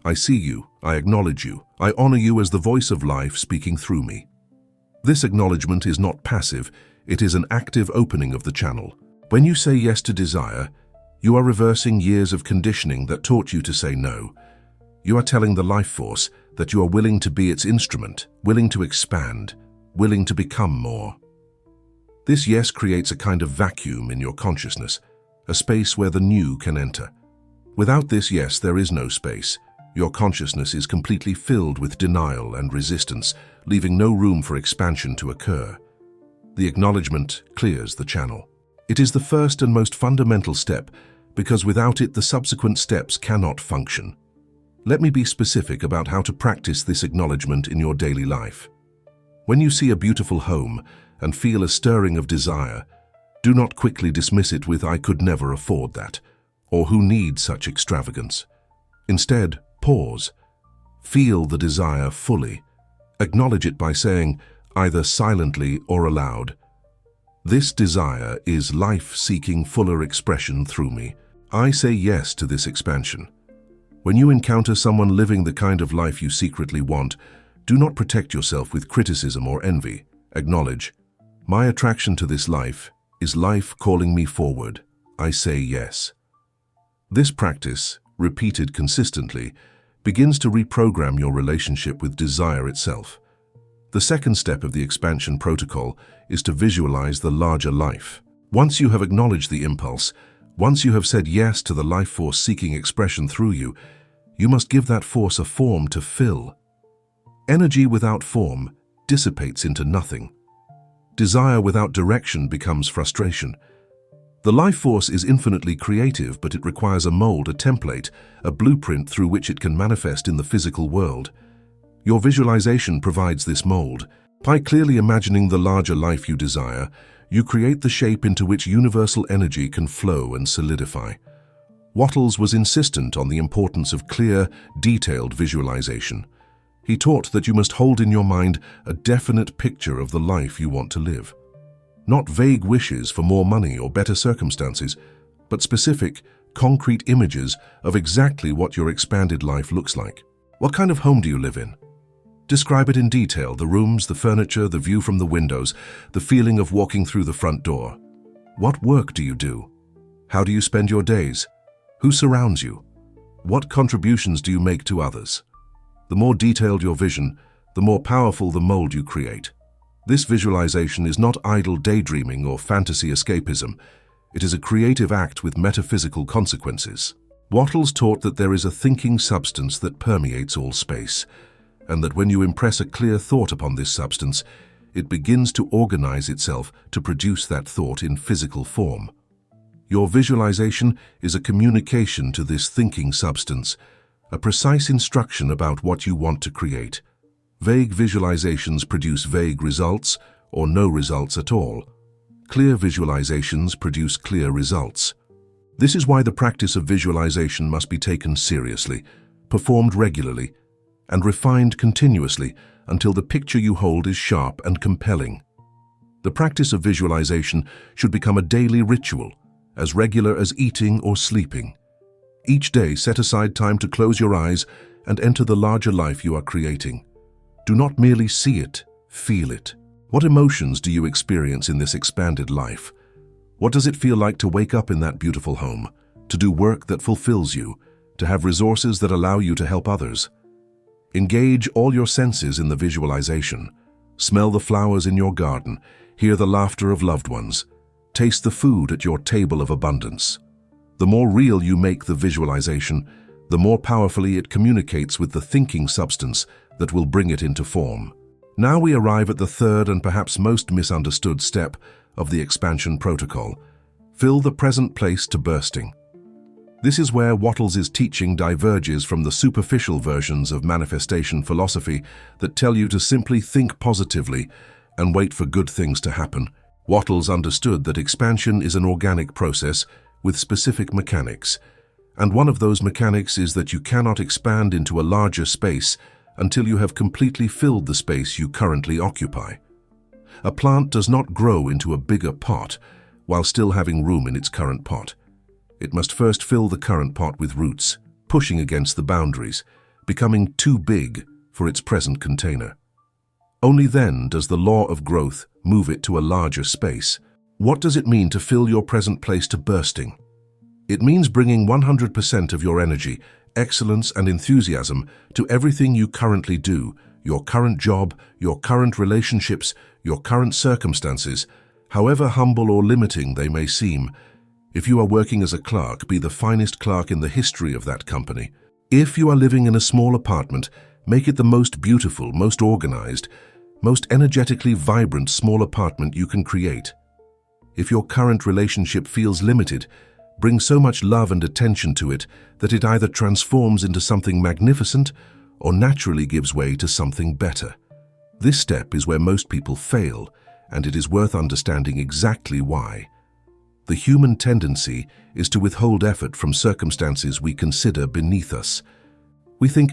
I see you, I acknowledge you, I honor you as the voice of life speaking through me. This acknowledgement is not passive, it is an active opening of the channel. When you say yes to desire, you are reversing years of conditioning that taught you to say no. You are telling the life force that you are willing to be its instrument, willing to expand, willing to become more. This yes creates a kind of vacuum in your consciousness, a space where the new can enter. Without this yes, there is no space. Your consciousness is completely filled with denial and resistance, leaving no room for expansion to occur. The acknowledgement clears the channel. It is the first and most fundamental step, because without it, the subsequent steps cannot function. Let me be specific about how to practice this acknowledgement in your daily life. When you see a beautiful home and feel a stirring of desire, do not quickly dismiss it with "I could never afford that," or "Who needs such extravagance?" Instead, pause. Feel the desire fully. Acknowledge it by saying, either silently or aloud, "This desire is life seeking fuller expression through me. I say yes to this expansion." When you encounter someone living the kind of life you secretly want, do not protect yourself with criticism or envy. Acknowledge, "My attraction to this life is life calling me forward. I say yes." This practice, repeated consistently, begins to reprogram your relationship with desire itself. The second step of the expansion protocol is to visualize the larger life. Once you have acknowledged the impulse, once you have said yes to the life force seeking expression through you, you must give that force a form to fill. Energy without form dissipates into nothing. Desire without direction becomes frustration. The life force is infinitely creative, but it requires a mold, a template, a blueprint through which it can manifest in the physical world. Your visualization provides this mold. By clearly imagining the larger life you desire, you create the shape into which universal energy can flow and solidify. Wattles was insistent on the importance of clear, detailed visualization. He taught that you must hold in your mind a definite picture of the life you want to live. Not vague wishes for more money or better circumstances, but specific, concrete images of exactly what your expanded life looks like. What kind of home do you live in? Describe it in detail: the rooms, the furniture, the view from the windows, the feeling of walking through the front door. What work do you do? How do you spend your days? Who surrounds you? What contributions do you make to others? The more detailed your vision, the more powerful the mold you create. This visualization is not idle daydreaming or fantasy escapism. It is a creative act with metaphysical consequences. Wattles taught that there is a thinking substance that permeates all space, and that when you impress a clear thought upon this substance, it begins to organize itself to produce that thought in physical form. Your visualization is a communication to this thinking substance, a precise instruction about what you want to create. Vague visualizations produce vague results or no results at all. Clear visualizations produce clear results. This is why the practice of visualization must be taken seriously, performed regularly, and refined continuously until the picture you hold is sharp and compelling. The practice of visualization should become a daily ritual, as regular as eating or sleeping. Each day, set aside time to close your eyes and enter the larger life you are creating. Do not merely see it, feel it. What emotions do you experience in this expanded life? What does it feel like to wake up in that beautiful home, to do work that fulfills you, to have resources that allow you to help others? Engage all your senses in the visualization. Smell the flowers in your garden, hear the laughter of loved ones, taste the food at your table of abundance. The more real you make the visualization, the more powerfully it communicates with the thinking substance that will bring it into form. Now we arrive at the third and perhaps most misunderstood step of the expansion protocol. Fill the present place to bursting. This is where Wattles' teaching diverges from the superficial versions of manifestation philosophy that tell you to simply think positively and wait for good things to happen. Wattles understood that expansion is an organic process with specific mechanics, and one of those mechanics is that you cannot expand into a larger space until you have completely filled the space you currently occupy. A plant does not grow into a bigger pot while still having room in its current pot. It must first fill the current pot with roots, pushing against the boundaries, becoming too big for its present container. Only then does the law of growth move it to a larger space. What does it mean to fill your present place to bursting? It means bringing 100% of your energy, excellence and enthusiasm to everything you currently do, your current job, your current relationships, your current circumstances, however humble or limiting they may seem. If you are working as a clerk, be the finest clerk in the history of that company. If you are living in a small apartment, make it the most beautiful, most organized, most energetically vibrant small apartment you can create. If your current relationship feels limited, bring so much love and attention to it that it either transforms into something magnificent or naturally gives way to something better. This step is where most people fail, and it is worth understanding exactly why. The human tendency is to withhold effort from circumstances we consider beneath us. We think,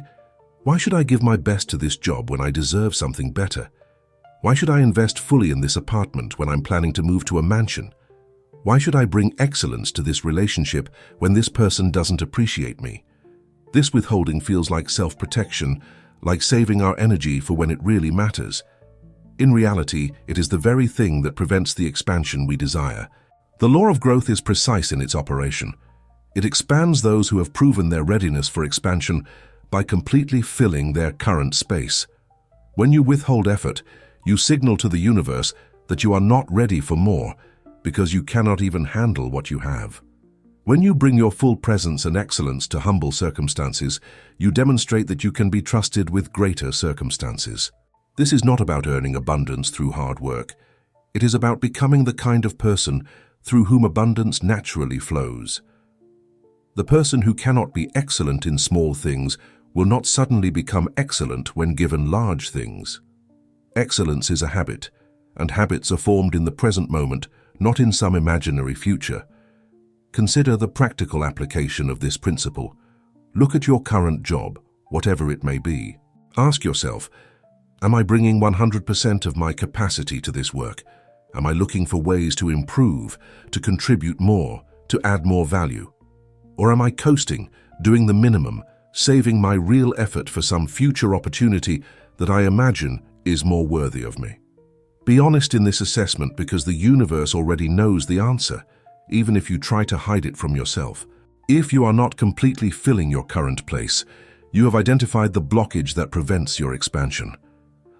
why should I give my best to this job when I deserve something better? Why should I invest fully in this apartment when I'm planning to move to a mansion? Why should I bring excellence to this relationship when this person doesn't appreciate me? This withholding feels like self-protection, like saving our energy for when it really matters. In reality, it is the very thing that prevents the expansion we desire. The law of growth is precise in its operation. It expands those who have proven their readiness for expansion by completely filling their current space. When you withhold effort, you signal to the universe that you are not ready for more, because you cannot even handle what you have. When you bring your full presence and excellence to humble circumstances, you demonstrate that you can be trusted with greater circumstances. This is not about earning abundance through hard work. It is about becoming the kind of person through whom abundance naturally flows. The person who cannot be excellent in small things will not suddenly become excellent when given large things. Excellence is a habit, and habits are formed in the present moment, not in some imaginary future. Consider the practical application of this principle. Look at your current job, whatever it may be. Ask yourself, am I bringing 100% of my capacity to this work? Am I looking for ways to improve, to contribute more, to add more value? Or am I coasting, doing the minimum, saving my real effort for some future opportunity that I imagine is more worthy of me? Be honest in this assessment, because the universe already knows the answer, even if you try to hide it from yourself. If you are not completely filling your current place, you have identified the blockage that prevents your expansion.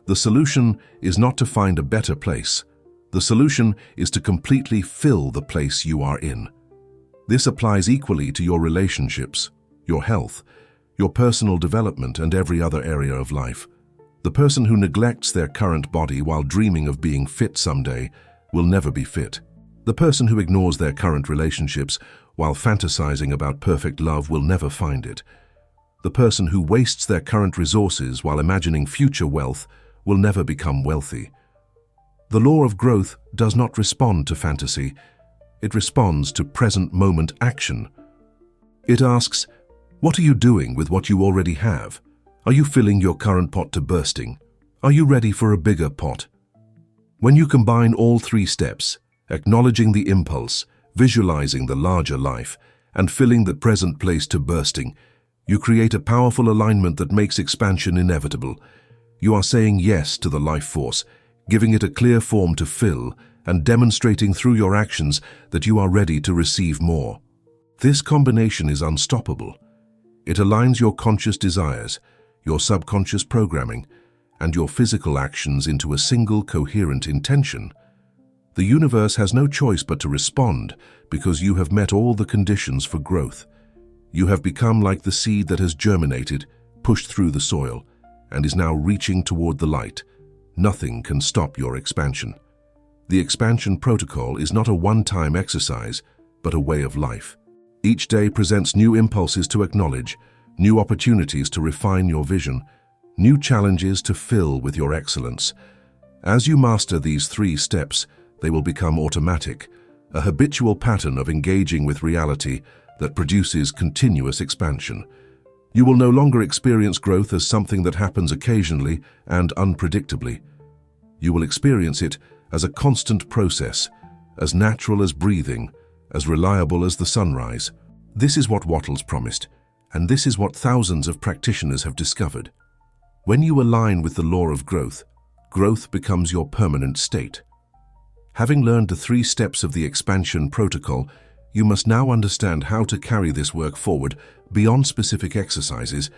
The solution is not to find a better place. The solution is to completely fill the place you are in. This applies equally to your relationships, your health, your personal development, and every other area of life. The person who neglects their current body while dreaming of being fit someday will never be fit. The person who ignores their current relationships while fantasizing about perfect love will never find it. The person who wastes their current resources while imagining future wealth will never become wealthy. The law of growth does not respond to fantasy. It responds to present moment action. It asks, what are you doing with what you already have? Are you filling your current pot to bursting? Are you ready for a bigger pot? When you combine all three steps, acknowledging the impulse, visualizing the larger life, and filling the present place to bursting, you create a powerful alignment that makes expansion inevitable. You are saying yes to the life force, giving it a clear form to fill, and demonstrating through your actions that you are ready to receive more. This combination is unstoppable. It aligns your conscious desires, your subconscious programming, and your physical actions into a single coherent intention. The universe has no choice but to respond, because you have met all the conditions for growth. You have become like the seed that has germinated, pushed through the soil, and is now reaching toward the light. Nothing can stop your expansion. The expansion protocol is not a one-time exercise, but a way of life. Each day presents new impulses to acknowledge, new opportunities to refine your vision, new challenges to fill with your excellence. As you master these three steps, they will become automatic, a habitual pattern of engaging with reality that produces continuous expansion. You will no longer experience growth as something that happens occasionally and unpredictably. You will experience it as a constant process, as natural as breathing, as reliable as the sunrise. This is what Wattles promised, and this is what thousands of practitioners have discovered. When you align with the law of growth, growth becomes your permanent state. Having learned the 3 steps of the expansion protocol, you must now understand how to carry this work forward beyond specific exercises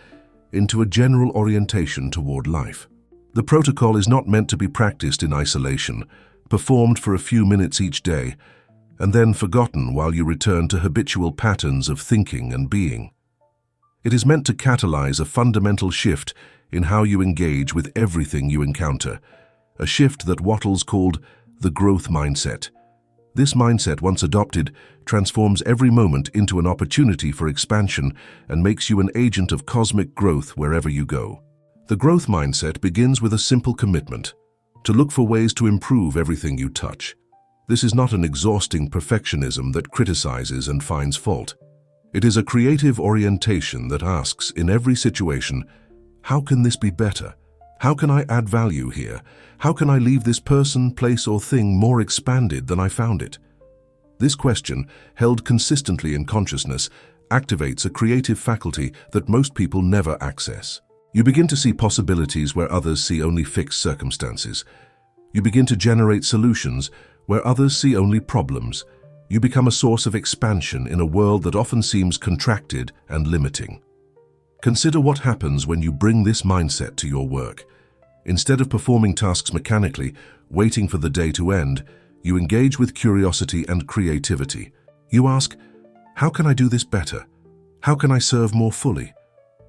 into a general orientation toward life. The protocol is not meant to be practiced in isolation, performed for a few minutes each day, and then forgotten while you return to habitual patterns of thinking and being. It is meant to catalyze a fundamental shift in how you engage with everything you encounter, a shift that Wattles called the growth mindset. This mindset, once adopted, transforms every moment into an opportunity for expansion and makes you an agent of cosmic growth wherever you go. The growth mindset begins with a simple commitment: to look for ways to improve everything you touch. This is not an exhausting perfectionism that criticizes and finds fault. It is a creative orientation that asks, in every situation, how can this be better? How can I add value here? How can I leave this person, place, or thing more expanded than I found it? This question, held consistently in consciousness, activates a creative faculty that most people never access. You begin to see possibilities where others see only fixed circumstances. You begin to generate solutions where others see only problems. You become a source of expansion in a world that often seems contracted and limiting. Consider what happens when you bring this mindset to your work. Instead of performing tasks mechanically, waiting for the day to end, you engage with curiosity and creativity. You ask, how can I do this better? How can I serve more fully?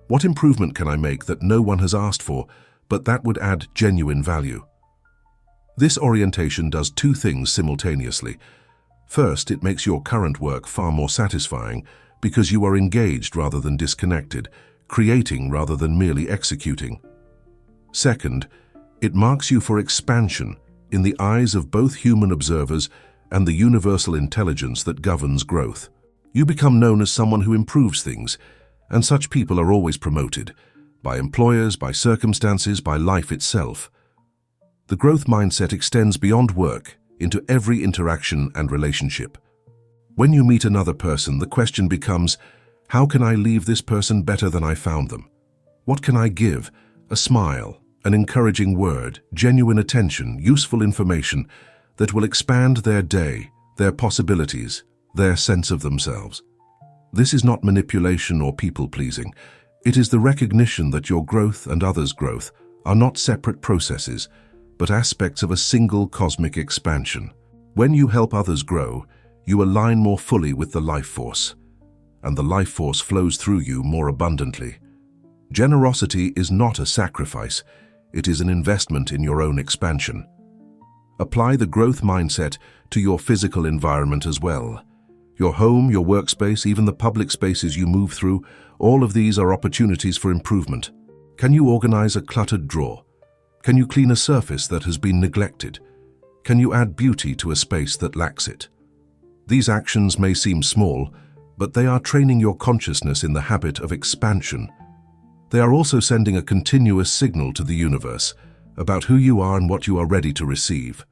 What improvement can I make that no one has asked for, but that would add genuine value? This orientation does 2 things simultaneously. First, it makes your current work far more satisfying because you are engaged rather than disconnected, creating rather than merely executing. Second, it marks you for expansion in the eyes of both human observers and the universal intelligence that governs growth. You become known as someone who improves things, and such people are always promoted, by employers, by circumstances, by life itself. The growth mindset extends beyond work into every interaction and relationship. When you meet another person, the question becomes, how can I leave this person better than I found them? What can I give? A smile, an encouraging word, genuine attention, useful information that will expand their day, their possibilities, their sense of themselves. This is not manipulation or people-pleasing. It is the recognition that your growth and others' growth are not separate processes, but aspects of a single cosmic expansion. When you help others grow, you align more fully with the life force, and the life force flows through you more abundantly. Generosity is not a sacrifice, it is an investment in your own expansion. Apply the growth mindset to your physical environment as well. Your home, your workspace, even the public spaces you move through, all of these are opportunities for improvement. Can you organize a cluttered drawer? Can you clean a surface that has been neglected? Can you add beauty to a space that lacks it? These actions may seem small, but they are training your consciousness in the habit of expansion. They are also sending a continuous signal to the universe about who you are and what you are ready to receive.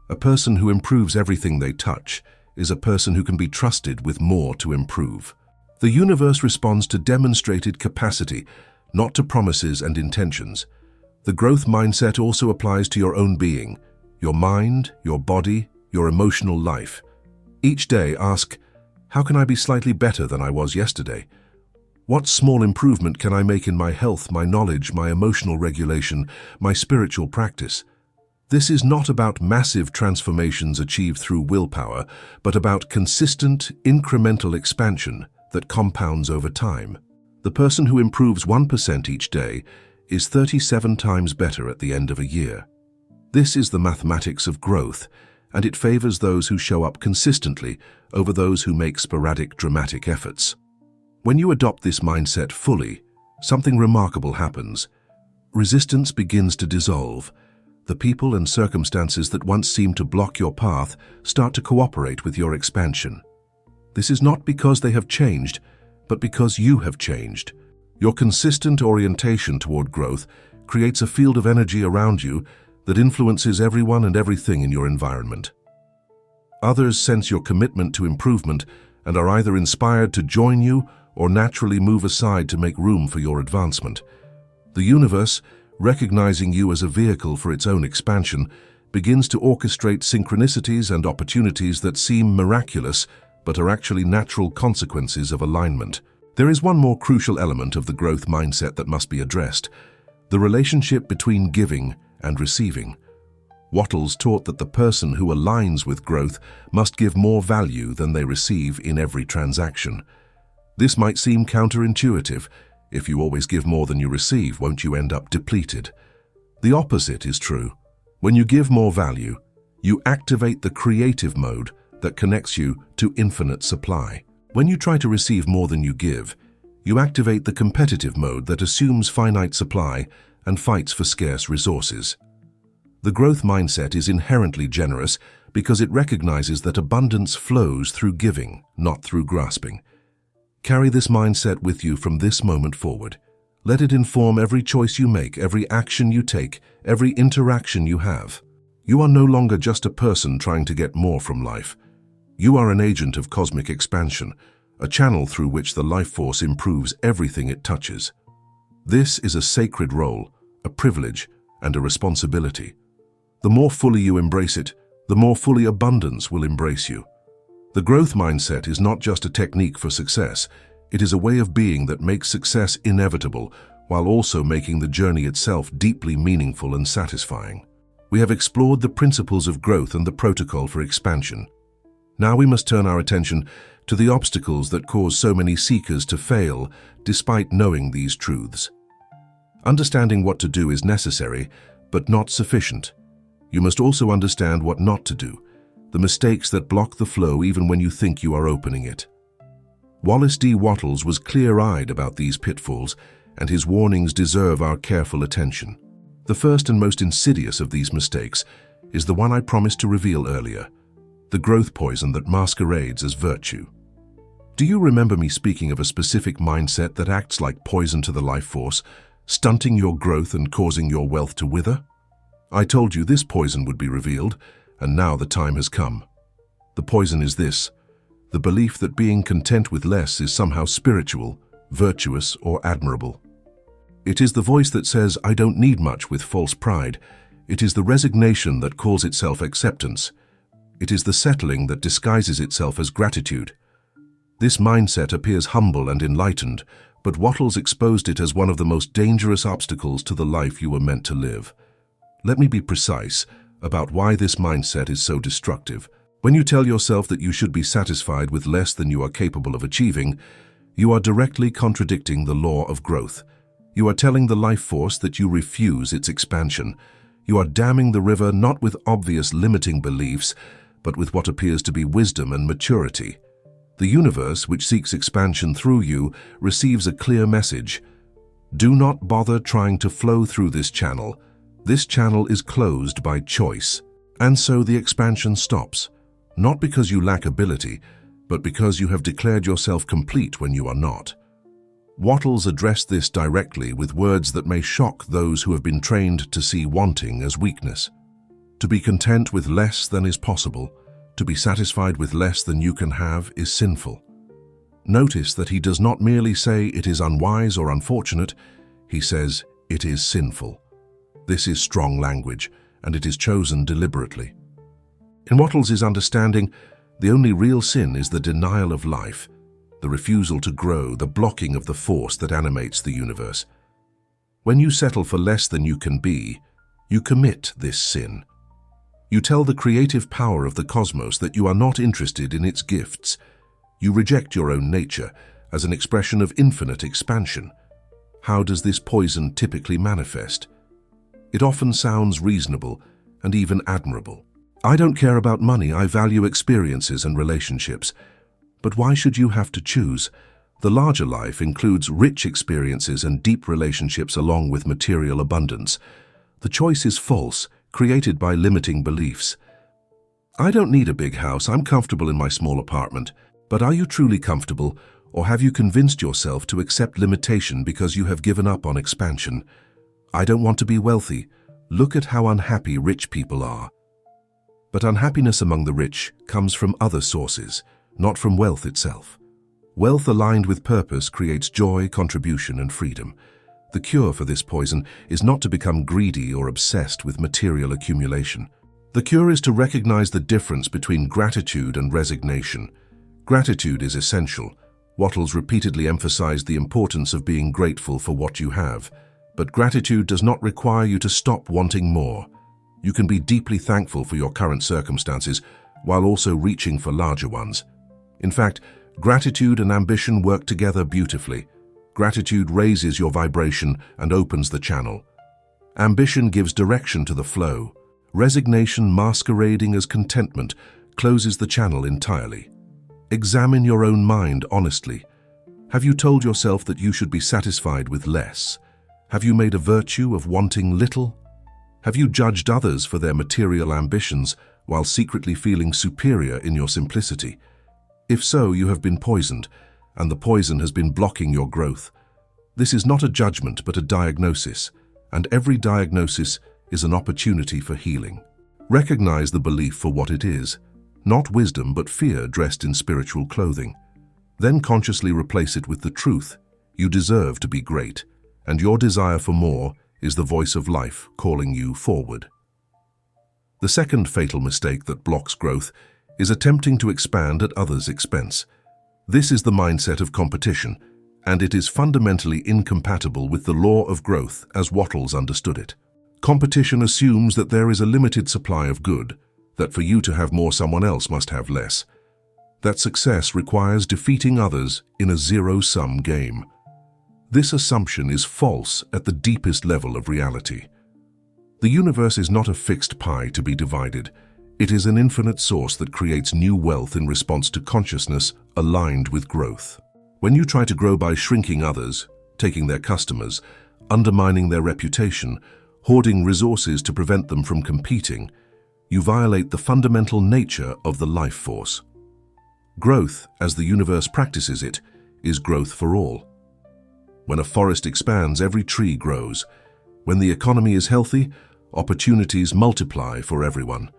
A person who improves everything they touch is a person who can be trusted with more to improve. The universe responds to demonstrated capacity, not to promises and intentions. The growth mindset also applies to your own being, your mind, your body, your emotional life. Each day ask, how can I be slightly better than I was yesterday? What small improvement can I make in my health, my knowledge, my emotional regulation, my spiritual practice? This is not about massive transformations achieved through willpower, but about consistent, incremental expansion that compounds over time. The person who improves 1% each day is 37 times better at the end of a year. This is the mathematics of growth, and it favors those who show up consistently over those who make sporadic, dramatic efforts. When you adopt this mindset fully, something remarkable happens. Resistance begins to dissolve. The people and circumstances that once seemed to block your path start to cooperate with your expansion. This is not because they have changed, but because you have changed. Your consistent orientation toward growth creates a field of energy around you that influences everyone and everything in your environment. Others sense your commitment to improvement and are either inspired to join you or naturally move aside to make room for your advancement. The universe, recognizing you as a vehicle for its own expansion, begins to orchestrate synchronicities and opportunities that seem miraculous but are actually natural consequences of alignment. There is one more crucial element of the growth mindset that must be addressed: the relationship between giving and receiving. Wattles taught that the person who aligns with growth must give more value than they receive in every transaction. This might seem counterintuitive. If you always give more than you receive, won't you end up depleted? The opposite is true. When you give more value, you activate the creative mode that connects you to infinite supply. When you try to receive more than you give, you activate the competitive mode that assumes finite supply and fights for scarce resources. The growth mindset is inherently generous because it recognizes that abundance flows through giving, not through grasping. Carry this mindset with you from this moment forward. Let it inform every choice you make, every action you take, every interaction you have. You are no longer just a person trying to get more from life. You are an agent of cosmic expansion, a channel through which the life force improves everything it touches. This is a sacred role, a privilege, and a responsibility. The more fully you embrace it, the more fully abundance will embrace you. The growth mindset is not just a technique for success. It is a way of being that makes success inevitable while also making the journey itself deeply meaningful and satisfying. We have explored the principles of growth and the protocol for expansion. Now we must turn our attention to the obstacles that cause so many seekers to fail despite knowing these truths. Understanding what to do is necessary, but not sufficient. You must also understand what not to do, the mistakes that block the flow even when you think you are opening it. Wallace D. Wattles was clear-eyed about these pitfalls, and his warnings deserve our careful attention. The first and most insidious of these mistakes is the one I promised to reveal earlier: the growth poison that masquerades as virtue. Do you remember me speaking of a specific mindset that acts like poison to the life force, stunting your growth and causing your wealth to wither? I told you this poison would be revealed, and now the time has come. The poison is this: the belief that being content with less is somehow spiritual, virtuous, or admirable. It is the voice that says, "I don't need much," with false pride. It is the resignation that calls itself acceptance. It is the settling that disguises itself as gratitude. This mindset appears humble and enlightened, but Wattles exposed it as one of the most dangerous obstacles to the life you were meant to live. Let me be precise about why this mindset is so destructive. When you tell yourself that you should be satisfied with less than you are capable of achieving, you are directly contradicting the law of growth. You are telling the life force that you refuse its expansion. You are damming the river not with obvious limiting beliefs, but with what appears to be wisdom and maturity. The universe, which seeks expansion through you, receives a clear message. Do not bother trying to flow through this channel. This channel is closed by choice. And so the expansion stops, not because you lack ability, but because you have declared yourself complete when you are not. Wattles addressed this directly with words that may shock those who have been trained to see wanting as weakness. To be content with less than is possible, to be satisfied with less than you can have, is sinful. Notice that he does not merely say it is unwise or unfortunate, he says it is sinful. This is strong language, and it is chosen deliberately. In Wattles' understanding, the only real sin is the denial of life, the refusal to grow, the blocking of the force that animates the universe. When you settle for less than you can be, you commit this sin. You tell the creative power of the cosmos that you are not interested in its gifts. You reject your own nature as an expression of infinite expansion. How does this poison typically manifest? It often sounds reasonable and even admirable. I don't care about money, I value experiences and relationships. But why should you have to choose? The larger life includes rich experiences and deep relationships along with material abundance. The choice is false, created by limiting beliefs. I don't need a big house, I'm comfortable in my small apartment. But are you truly comfortable, Or have you convinced yourself to accept limitation because you have given up on expansion? I don't want to be wealthy. Look at how unhappy rich people are. But unhappiness among the rich comes from other sources, not from wealth itself. Wealth aligned with purpose creates joy, contribution, and freedom. The cure for this poison is not to become greedy or obsessed with material accumulation. The cure is to recognize the difference between gratitude and resignation. Gratitude is essential. Wattles repeatedly emphasized the importance of being grateful for what you have. But gratitude does not require you to stop wanting more. You can be deeply thankful for your current circumstances while also reaching for larger ones. In fact, gratitude and ambition work together beautifully. Gratitude raises your vibration and opens the channel. Ambition gives direction to the flow. Resignation masquerading as contentment closes the channel entirely. Examine your own mind honestly. Have you told yourself that you should be satisfied with less? Have you made a virtue of wanting little? Have you judged others for their material ambitions while secretly feeling superior in your simplicity? If so, you have been poisoned, and the poison has been blocking your growth. This is not a judgment but a diagnosis, and every diagnosis is an opportunity for healing. Recognize the belief for what it is, not wisdom but fear dressed in spiritual clothing. Then consciously replace it with the truth. You deserve to be great, and your desire for more is the voice of life calling you forward. The second fatal mistake that blocks growth is attempting to expand at others' expense. This is the mindset of competition, and it is fundamentally incompatible with the law of growth as Wattles understood it. Competition assumes that there is a limited supply of good, that for you to have more someone else must have less. That success requires defeating others in a zero-sum game. This assumption is false at the deepest level of reality. The universe is not a fixed pie to be divided. It is an infinite source that creates new wealth in response to consciousness aligned with growth. When you try to grow by shrinking others, taking their customers, undermining their reputation, hoarding resources to prevent them from competing, you violate the fundamental nature of the life force. Growth, as the universe practices it, is growth for all. When a forest expands, every tree grows. When the economy is healthy, opportunities multiply for everyone.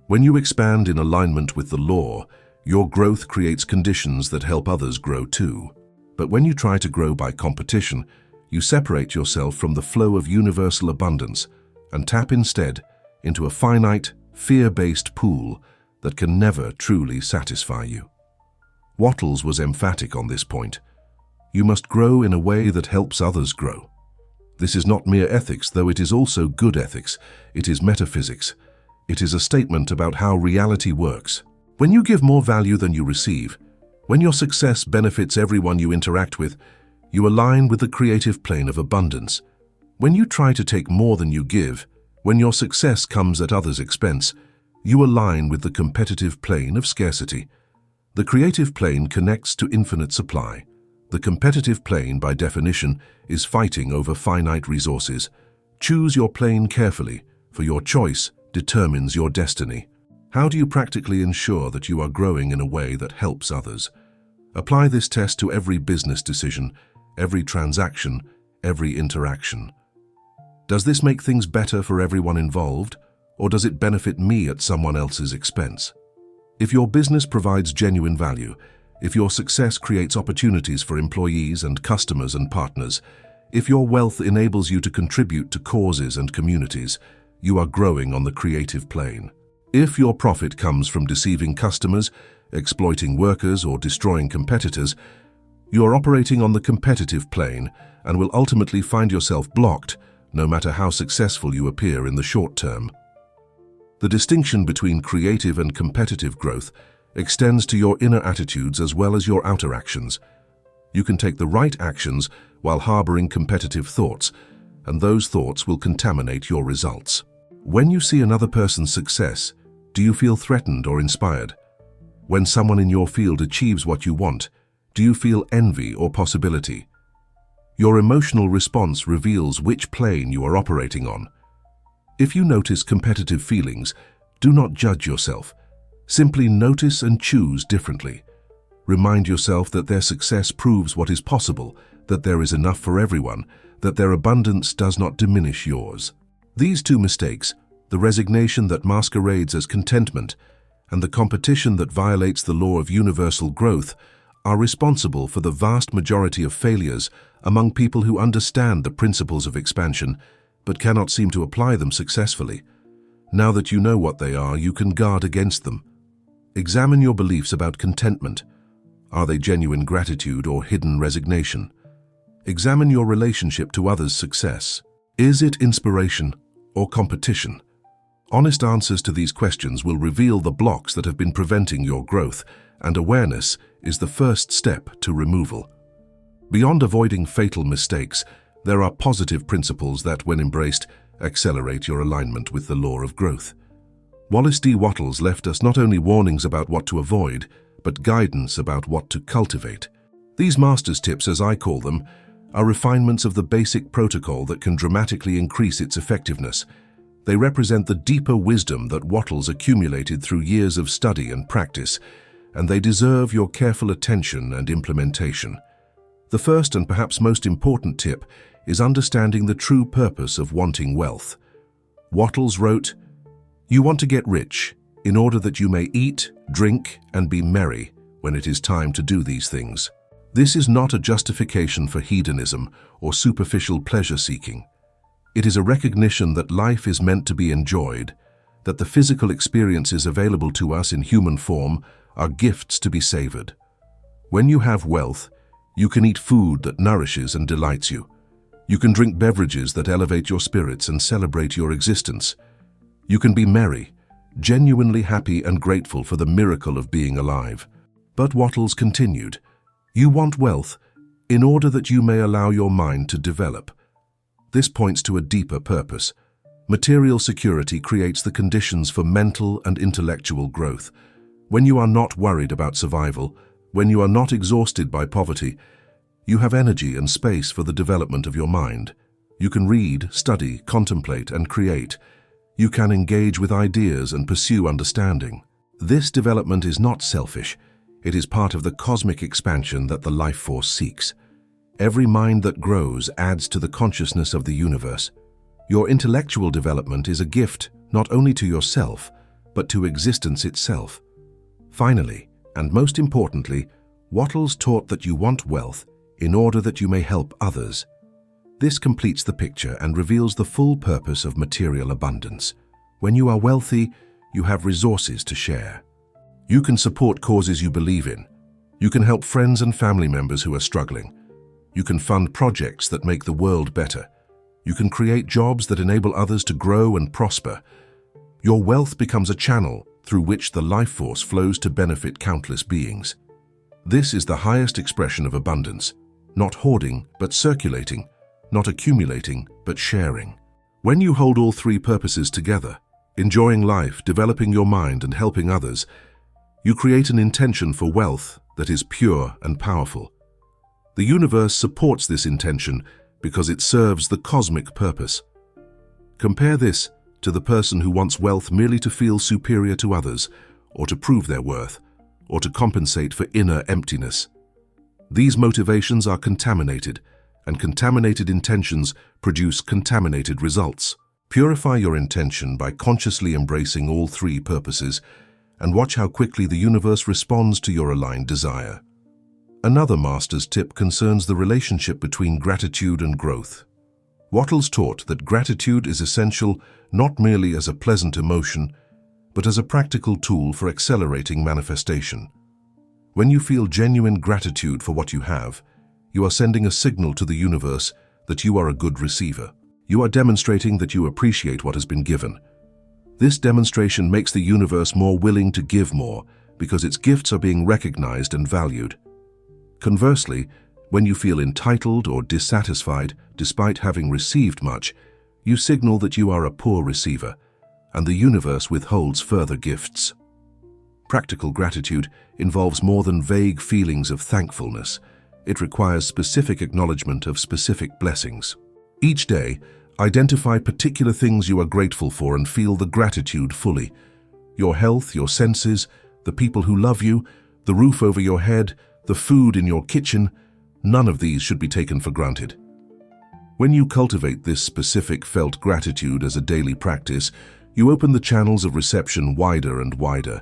When you expand in alignment with the law, your growth creates conditions that help others grow too. But when you try to grow by competition, you separate yourself from the flow of universal abundance and tap instead into a finite, fear-based pool that can never truly satisfy you. Wattles was emphatic on this point. You must grow in a way that helps others grow. This is not mere ethics, though it is also good ethics. It is metaphysics. It is a statement about how reality works. When you give more value than you receive, when your success benefits everyone you interact with, you align with the creative plane of abundance. When you try to take more than you give, when your success comes at others' expense, you align with the competitive plane of scarcity. The creative plane connects to infinite supply. The competitive plane, by definition, is fighting over finite resources. Choose your plane carefully, for your choice determines your destiny. How do you practically ensure that you are growing in a way that helps others? Apply this test to every business decision, every transaction, every interaction. Does this make things better for everyone involved, or does it benefit me at someone else's expense? If your business provides genuine value, if your success creates opportunities for employees and customers and partners, if your wealth enables you to contribute to causes and communities, you are growing on the creative plane. If your profit comes from deceiving customers, exploiting workers, or destroying competitors, you are operating on the competitive plane and will ultimately find yourself blocked, no matter how successful you appear in the short term. The distinction between creative and competitive growth extends to your inner attitudes as well as your outer actions. You can take the right actions while harboring competitive thoughts, and those thoughts will contaminate your results. When you see another person's success, do you feel threatened or inspired? When someone in your field achieves what you want, do you feel envy or possibility? Your emotional response reveals which plane you are operating on. If you notice competitive feelings, do not judge yourself. Simply notice and choose differently. Remind yourself that their success proves what is possible, that there is enough for everyone, that their abundance does not diminish yours. These two mistakes, the resignation that masquerades as contentment and the competition that violates the law of universal growth, are responsible for the vast majority of failures among people who understand the principles of expansion but cannot seem to apply them successfully. Now that you know what they are, you can guard against them. Examine your beliefs about contentment. Are they genuine gratitude or hidden resignation? Examine your relationship to others' success. Is it inspiration or competition? Honest answers to these questions will reveal the blocks that have been preventing your growth, and awareness is the first step to removal. Beyond avoiding fatal mistakes, there are positive principles that, when embraced, accelerate your alignment with the law of growth. Wallace D. Wattles left us not only warnings about what to avoid, but guidance about what to cultivate. These master's tips, as I call them, are refinements of the basic protocol that can dramatically increase its effectiveness. They represent the deeper wisdom that Wattles accumulated through years of study and practice, and they deserve your careful attention and implementation. The first and perhaps most important tip is understanding the true purpose of wanting wealth. Wattles wrote, "You want to get rich in order that you may eat, drink, and be merry when it is time to do these things." This is not a justification for hedonism or superficial pleasure-seeking. It is a recognition that life is meant to be enjoyed, that the physical experiences available to us in human form are gifts to be savored. When you have wealth, you can eat food that nourishes and delights you. You can drink beverages that elevate your spirits and celebrate your existence. You can be merry, genuinely happy and grateful for the miracle of being alive. But Wattles continued, "You want wealth in order that you may allow your mind to develop." This points to a deeper purpose. Material security creates the conditions for mental and intellectual growth. When you are not worried about survival, when you are not exhausted by poverty, you have energy and space for the development of your mind. You can read, study, contemplate, and create. You can engage with ideas and pursue understanding. This development is not selfish. It is part of the cosmic expansion that the life force seeks. Every mind that grows adds to the consciousness of the universe. Your intellectual development is a gift not only to yourself, but to existence itself. Finally, and most importantly, Wattles taught that you want wealth in order that you may help others. This completes the picture and reveals the full purpose of material abundance. When you are wealthy, you have resources to share. You can support causes you believe in. You can help friends and family members who are struggling. You can fund projects that make the world better. You can create jobs that enable others to grow and prosper. Your wealth becomes a channel through which the life force flows to benefit countless beings. This is the highest expression of abundance, not hoarding but circulating, not accumulating but sharing. When you hold all three purposes together, enjoying life, developing your mind, and helping others, you create an intention for wealth that is pure and powerful. The universe supports this intention because it serves the cosmic purpose. Compare this to the person who wants wealth merely to feel superior to others, or to prove their worth, or to compensate for inner emptiness. These motivations are contaminated, and contaminated intentions produce contaminated results. Purify your intention by consciously embracing all three purposes, and watch how quickly the universe responds to your aligned desire. Another master's tip concerns the relationship between gratitude and growth. Wattles taught that gratitude is essential not merely as a pleasant emotion, but as a practical tool for accelerating manifestation. When you feel genuine gratitude for what you have, you are sending a signal to the universe that you are a good receiver. You are demonstrating that you appreciate what has been given. This demonstration makes the universe more willing to give more because its gifts are being recognized and valued. Conversely, when you feel entitled or dissatisfied despite having received much, you signal that you are a poor receiver, and the universe withholds further gifts. Practical gratitude involves more than vague feelings of thankfulness. It requires specific acknowledgement of specific blessings. Each day, identify particular things you are grateful for and feel the gratitude fully. Your health, your senses, the people who love you, the roof over your head, the food in your kitchen, none of these should be taken for granted. When you cultivate this specific felt gratitude as a daily practice, you open the channels of reception wider and wider.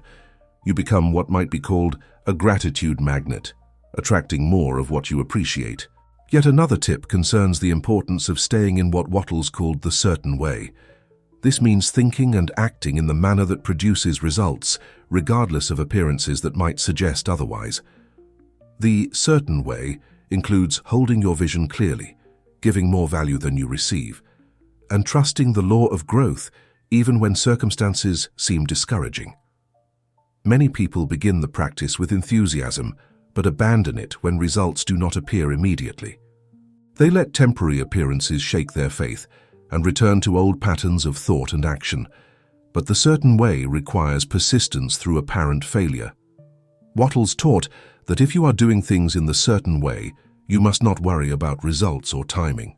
You become what might be called a gratitude magnet, attracting more of what you appreciate. Yet another tip concerns the importance of staying in what Wattles called the certain way. This means thinking and acting in the manner that produces results, regardless of appearances that might suggest otherwise. The certain way includes holding your vision clearly, giving more value than you receive, and trusting the law of growth even when circumstances seem discouraging. Many people begin the practice with enthusiasm, but abandon it when results do not appear immediately. They let temporary appearances shake their faith and return to old patterns of thought and action, but the certain way requires persistence through apparent failure. Wattles taught that if you are doing things in the certain way, you must not worry about results or timing.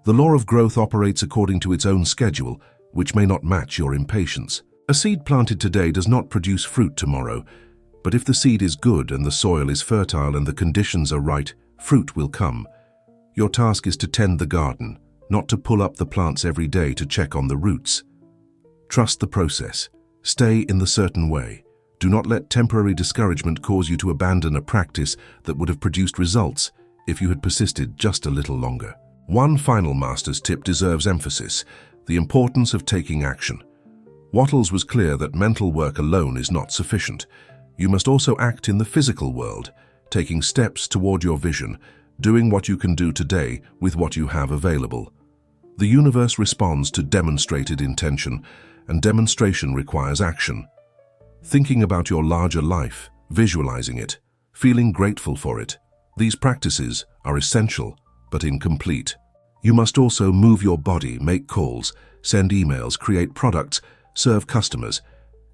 The law of growth operates according to its own schedule, which may not match your impatience. A seed planted today does not produce fruit tomorrow, but if the seed is good and the soil is fertile and the conditions are right, fruit will come. Your task is to tend the garden, not to pull up the plants every day to check on the roots. Trust the process. Stay in the certain way. Do not let temporary discouragement cause you to abandon a practice that would have produced results if you had persisted just a little longer. One final master's tip deserves emphasis: the importance of taking action. Wattles was clear that mental work alone is not sufficient. You must also act in the physical world, taking steps toward your vision, doing what you can do today with what you have available. The universe responds to demonstrated intention, and demonstration requires action. Thinking about your larger life, visualizing it, feeling grateful for it, these practices are essential but incomplete. You must also move your body, make calls, send emails, create products, serve customers,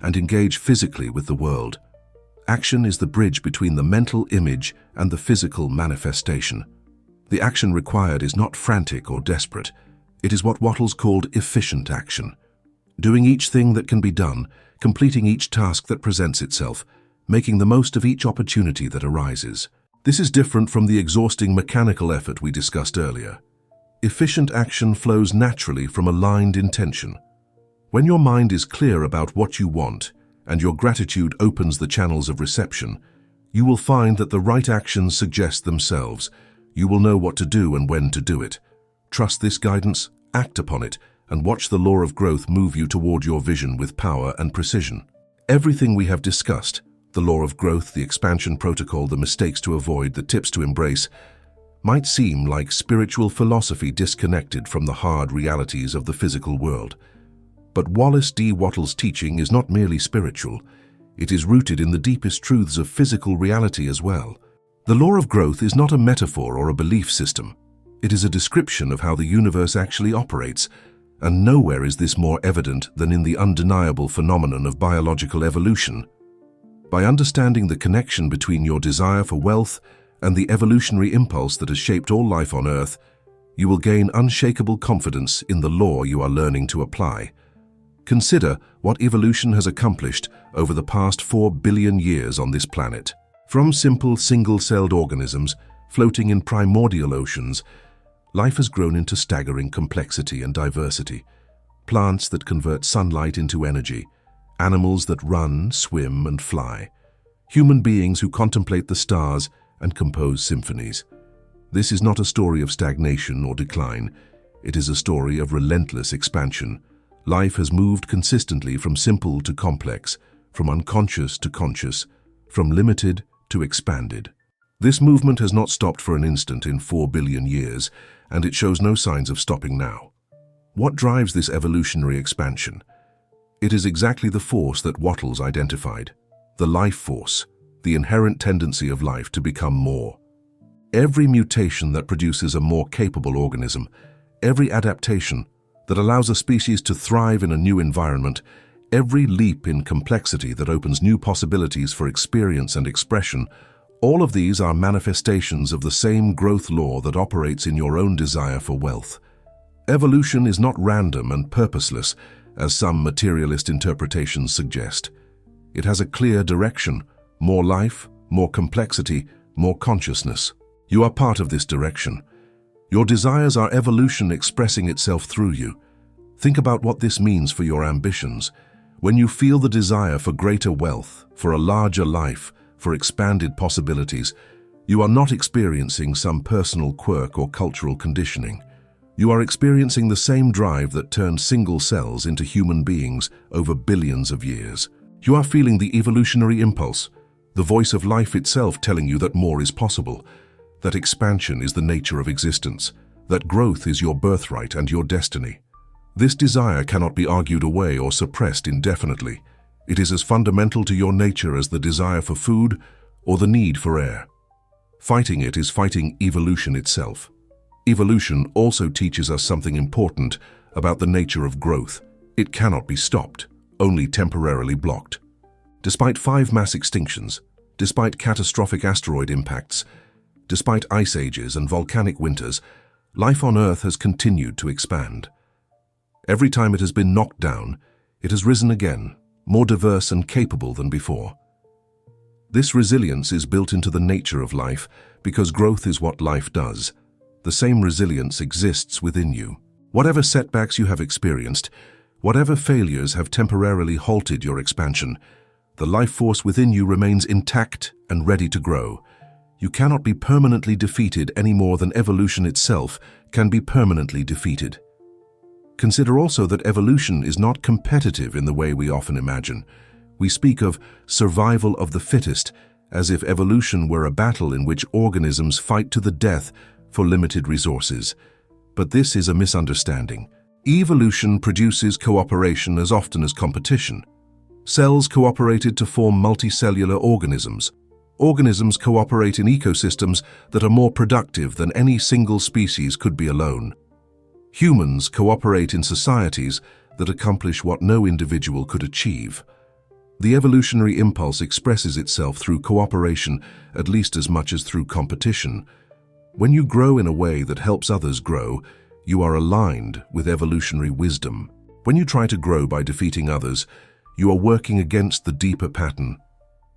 and engage physically with the world. Action is the bridge between the mental image and the physical manifestation. The action required is not frantic or desperate. It is what Wattles called efficient action. Doing each thing that can be done, completing each task that presents itself, making the most of each opportunity that arises. This is different from the exhausting mechanical effort we discussed earlier. Efficient action flows naturally from aligned intention. When your mind is clear about what you want, and your gratitude opens the channels of reception, you will find that the right actions suggest themselves. You will know what to do and when to do it. Trust this guidance, act upon it, and watch the law of growth move you toward your vision with power and precision. Everything we have discussed, the law of growth, the expansion protocol, the mistakes to avoid, the tips to embrace, might seem like spiritual philosophy disconnected from the hard realities of the physical world. But Wallace D. Wattles' teaching is not merely spiritual. It is rooted in the deepest truths of physical reality as well. The law of growth is not a metaphor or a belief system. It is a description of how the universe actually operates, and nowhere is this more evident than in the undeniable phenomenon of biological evolution. By understanding the connection between your desire for wealth and the evolutionary impulse that has shaped all life on Earth, you will gain unshakable confidence in the law you are learning to apply. Consider what evolution has accomplished over the past 4 billion years on this planet. From simple single-celled organisms floating in primordial oceans, life has grown into staggering complexity and diversity. Plants that convert sunlight into energy, animals that run, swim, and fly, human beings who contemplate the stars and compose symphonies. This is not a story of stagnation or decline. It is a story of relentless expansion. Life has moved consistently from simple to complex, from unconscious to conscious, from limited to expanded. This movement has not stopped for an instant in 4 billion years, and it shows no signs of stopping now. What drives this evolutionary expansion? It is exactly the force that Wattles identified: the life force, the inherent tendency of life to become more. Every mutation that produces a more capable organism, every adaptation that allows a species to thrive in a new environment, every leap in complexity that opens new possibilities for experience and expression, all of these are manifestations of the same growth law that operates in your own desire for wealth. Evolution is not random and purposeless, as some materialist interpretations suggest. It has a clear direction: more life, more complexity, more consciousness. You are part of this direction. Your desires are evolution expressing itself through you. Think about what this means for your ambitions. When you feel the desire for greater wealth, for a larger life, for expanded possibilities, you are not experiencing some personal quirk or cultural conditioning. You are experiencing the same drive that turned single cells into human beings over billions of years. You are feeling the evolutionary impulse, the voice of life itself telling you that more is possible, that expansion is the nature of existence, that growth is your birthright and your destiny. This desire cannot be argued away or suppressed indefinitely. It is as fundamental to your nature as the desire for food or the need for air. Fighting it is fighting evolution itself. Evolution also teaches us something important about the nature of growth. It cannot be stopped, only temporarily blocked. Despite 5 mass extinctions, despite catastrophic asteroid impacts, despite ice ages and volcanic winters, life on Earth has continued to expand. Every time it has been knocked down, it has risen again, more diverse and capable than before. This resilience is built into the nature of life because growth is what life does. The same resilience exists within you. Whatever setbacks you have experienced, whatever failures have temporarily halted your expansion, the life force within you remains intact and ready to grow. You cannot be permanently defeated any more than evolution itself can be permanently defeated. Consider also that evolution is not competitive in the way we often imagine. We speak of survival of the fittest, as if evolution were a battle in which organisms fight to the death for limited resources. But this is a misunderstanding. Evolution produces cooperation as often as competition. Cells cooperated to form multicellular organisms. Organisms cooperate in ecosystems that are more productive than any single species could be alone. Humans cooperate in societies that accomplish what no individual could achieve. The evolutionary impulse expresses itself through cooperation at least as much as through competition. When you grow in a way that helps others grow, you are aligned with evolutionary wisdom. When you try to grow by defeating others, you are working against the deeper pattern.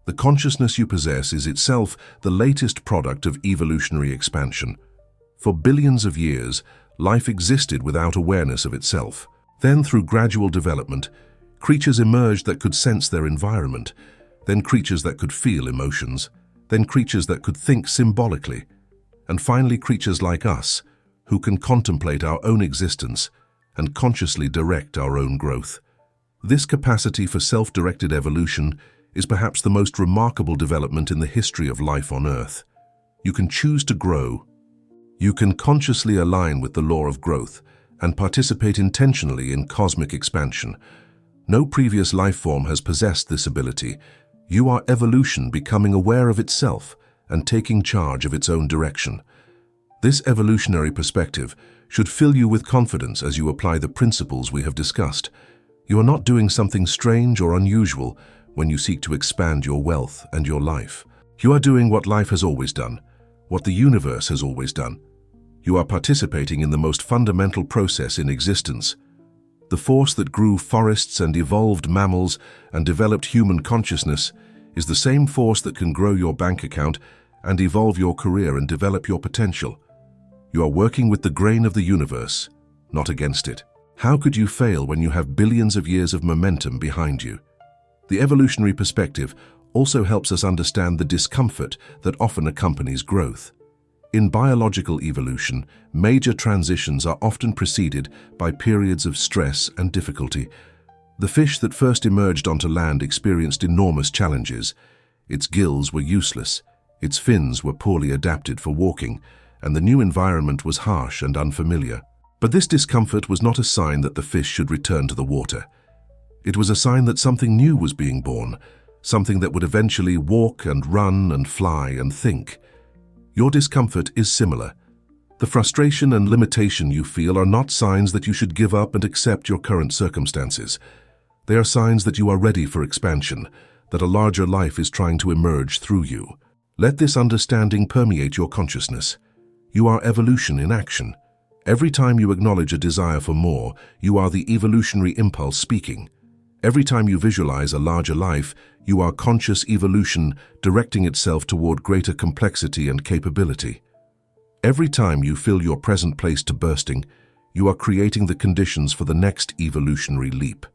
The consciousness you possess is itself the latest product of evolutionary expansion. For billions of years, life existed without awareness of itself. Then, through gradual development, creatures emerged that could sense their environment, then creatures that could feel emotions, then creatures that could think symbolically, and finally creatures like us, who can contemplate our own existence and consciously direct our own growth. This capacity for self-directed evolution is perhaps the most remarkable development in the history of life on Earth. You can choose to grow. You can consciously align with the law of growth and participate intentionally in cosmic expansion. No previous life form has possessed this ability. You are evolution becoming aware of itself and taking charge of its own direction. This evolutionary perspective should fill you with confidence as you apply the principles we have discussed. You are not doing something strange or unusual when you seek to expand your wealth and your life. You are doing what life has always done, what the universe has always done. You are participating in the most fundamental process in existence. The force that grew forests and evolved mammals and developed human consciousness is the same force that can grow your bank account and evolve your career and develop your potential. You are working with the grain of the universe, not against it. How could you fail when you have billions of years of momentum behind you? The evolutionary perspective also helps us understand the discomfort that often accompanies growth. In biological evolution, major transitions are often preceded by periods of stress and difficulty. The fish that first emerged onto land experienced enormous challenges. Its gills were useless, its fins were poorly adapted for walking, and the new environment was harsh and unfamiliar. But this discomfort was not a sign that the fish should return to the water. It was a sign that something new was being born, something that would eventually walk and run and fly and think. Your discomfort is similar. The frustration and limitation you feel are not signs that you should give up and accept your current circumstances. They are signs that you are ready for expansion, that a larger life is trying to emerge through you. Let this understanding permeate your consciousness. You are evolution in action. Every time you acknowledge a desire for more, you are the evolutionary impulse speaking. Every time you visualize a larger life, you are conscious evolution directing itself toward greater complexity and capability. Every time you fill your present place to bursting, you are creating the conditions for the next evolutionary leap.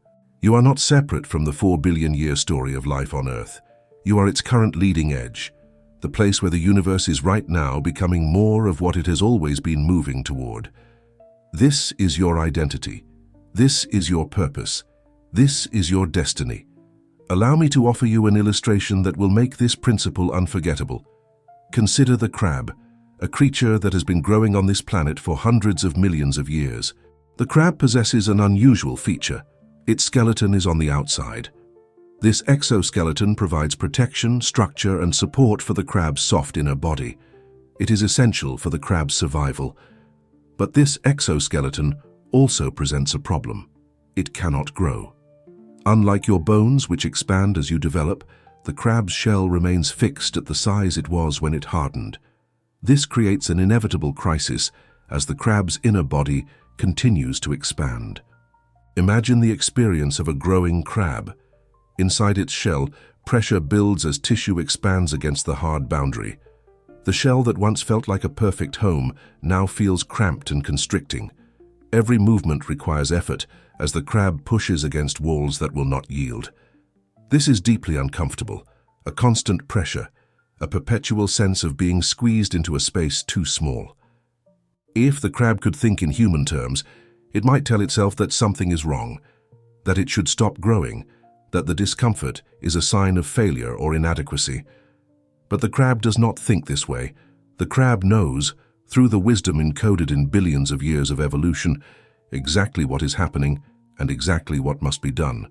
You are not separate from the 4 billion-year story of life on Earth. You are its current leading edge, the place where the universe is right now becoming more of what it has always been moving toward. This is your identity. This is your purpose. This is your destiny. Allow me to offer you an illustration that will make this principle unforgettable. Consider the crab, a creature that has been growing on this planet for hundreds of millions of years. The crab possesses an unusual feature. Its skeleton is on the outside. This exoskeleton provides protection, structure, and support for the crab's soft inner body. It is essential for the crab's survival. But this exoskeleton also presents a problem. It cannot grow. Unlike your bones, which expand as you develop, the crab's shell remains fixed at the size it was when it hardened. This creates an inevitable crisis as the crab's inner body continues to expand. Imagine the experience of a growing crab. Inside its shell, pressure builds as tissue expands against the hard boundary. The shell that once felt like a perfect home now feels cramped and constricting. Every movement requires effort as the crab pushes against walls that will not yield. This is deeply uncomfortable, a constant pressure, a perpetual sense of being squeezed into a space too small. If the crab could think in human terms, it might tell itself that something is wrong, that it should stop growing, that the discomfort is a sign of failure or inadequacy. But the crab does not think this way. The crab knows, through the wisdom encoded in billions of years of evolution, exactly what is happening and exactly what must be done.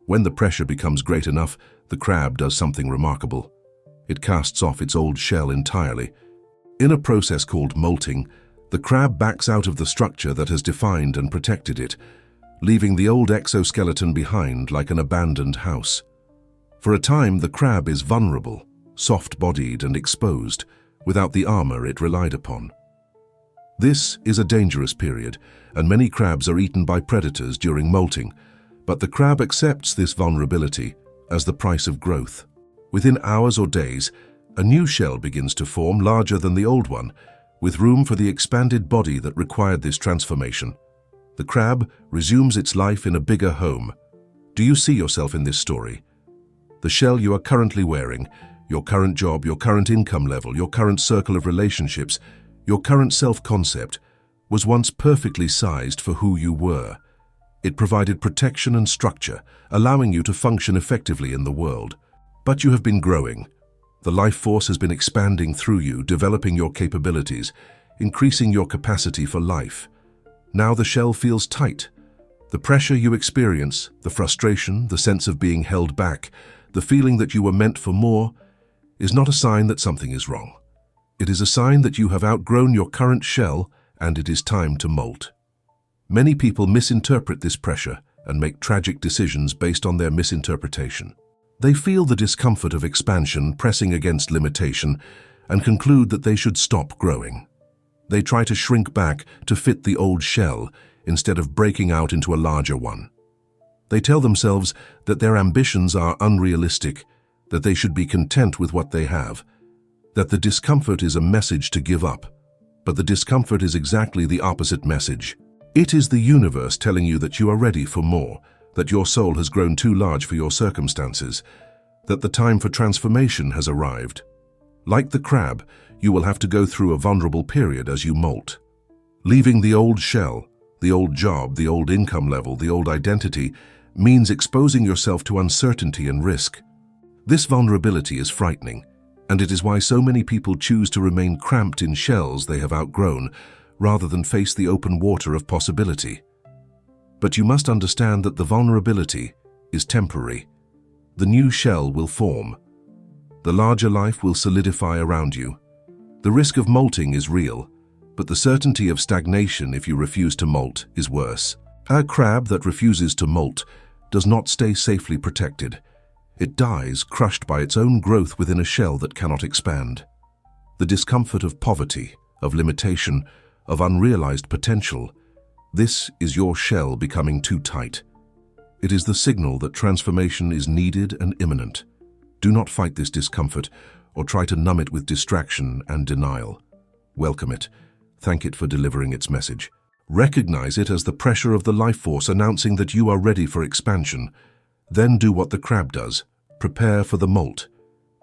When the pressure becomes great enough, the crab does something remarkable. It casts off its old shell entirely. In a process called molting, the crab backs out of the structure that has defined and protected it, leaving the old exoskeleton behind like an abandoned house. For a time, the crab is vulnerable, soft-bodied and exposed, without the armor it relied upon. This is a dangerous period, and many crabs are eaten by predators during molting, but the crab accepts this vulnerability as the price of growth. Within hours or days, a new shell begins to form larger than the old one, with room for the expanded body that required this transformation. The crab resumes its life in a bigger home. Do you see yourself in this story? The shell you are currently wearing, your current job, your current income level, your current circle of relationships, your current self-concept, was once perfectly sized for who you were. It provided protection and structure, allowing you to function effectively in the world. But you have been growing. The life force has been expanding through you, developing your capabilities, increasing your capacity for life. Now the shell feels tight. The pressure you experience, the frustration, the sense of being held back, the feeling that you were meant for more, is not a sign that something is wrong. It is a sign that you have outgrown your current shell and it is time to molt. Many people misinterpret this pressure and make tragic decisions based on their misinterpretation. They feel the discomfort of expansion pressing against limitation and conclude that they should stop growing. They try to shrink back to fit the old shell instead of breaking out into a larger one. They tell themselves that their ambitions are unrealistic, that they should be content with what they have, that the discomfort is a message to give up. But the discomfort is exactly the opposite message. It is the universe telling you that you are ready for more, that your soul has grown too large for your circumstances, that the time for transformation has arrived. Like the crab, you will have to go through a vulnerable period as you molt. Leaving the old shell, the old job, the old income level, the old identity, means exposing yourself to uncertainty and risk. This vulnerability is frightening, and it is why so many people choose to remain cramped in shells they have outgrown, rather than face the open water of possibility. But you must understand that the vulnerability is temporary. The new shell will form. The larger life will solidify around you. The risk of molting is real, but the certainty of stagnation if you refuse to molt is worse. A crab that refuses to molt does not stay safely protected. It dies, crushed by its own growth within a shell that cannot expand. The discomfort of poverty, of limitation, of unrealized potential, this is your shell becoming too tight. It is the signal that transformation is needed and imminent. Do not fight this discomfort or try to numb it with distraction and denial. Welcome it. Thank it for delivering its message. Recognize it as the pressure of the life force announcing that you are ready for expansion. Then do what the crab does. Prepare for the molt.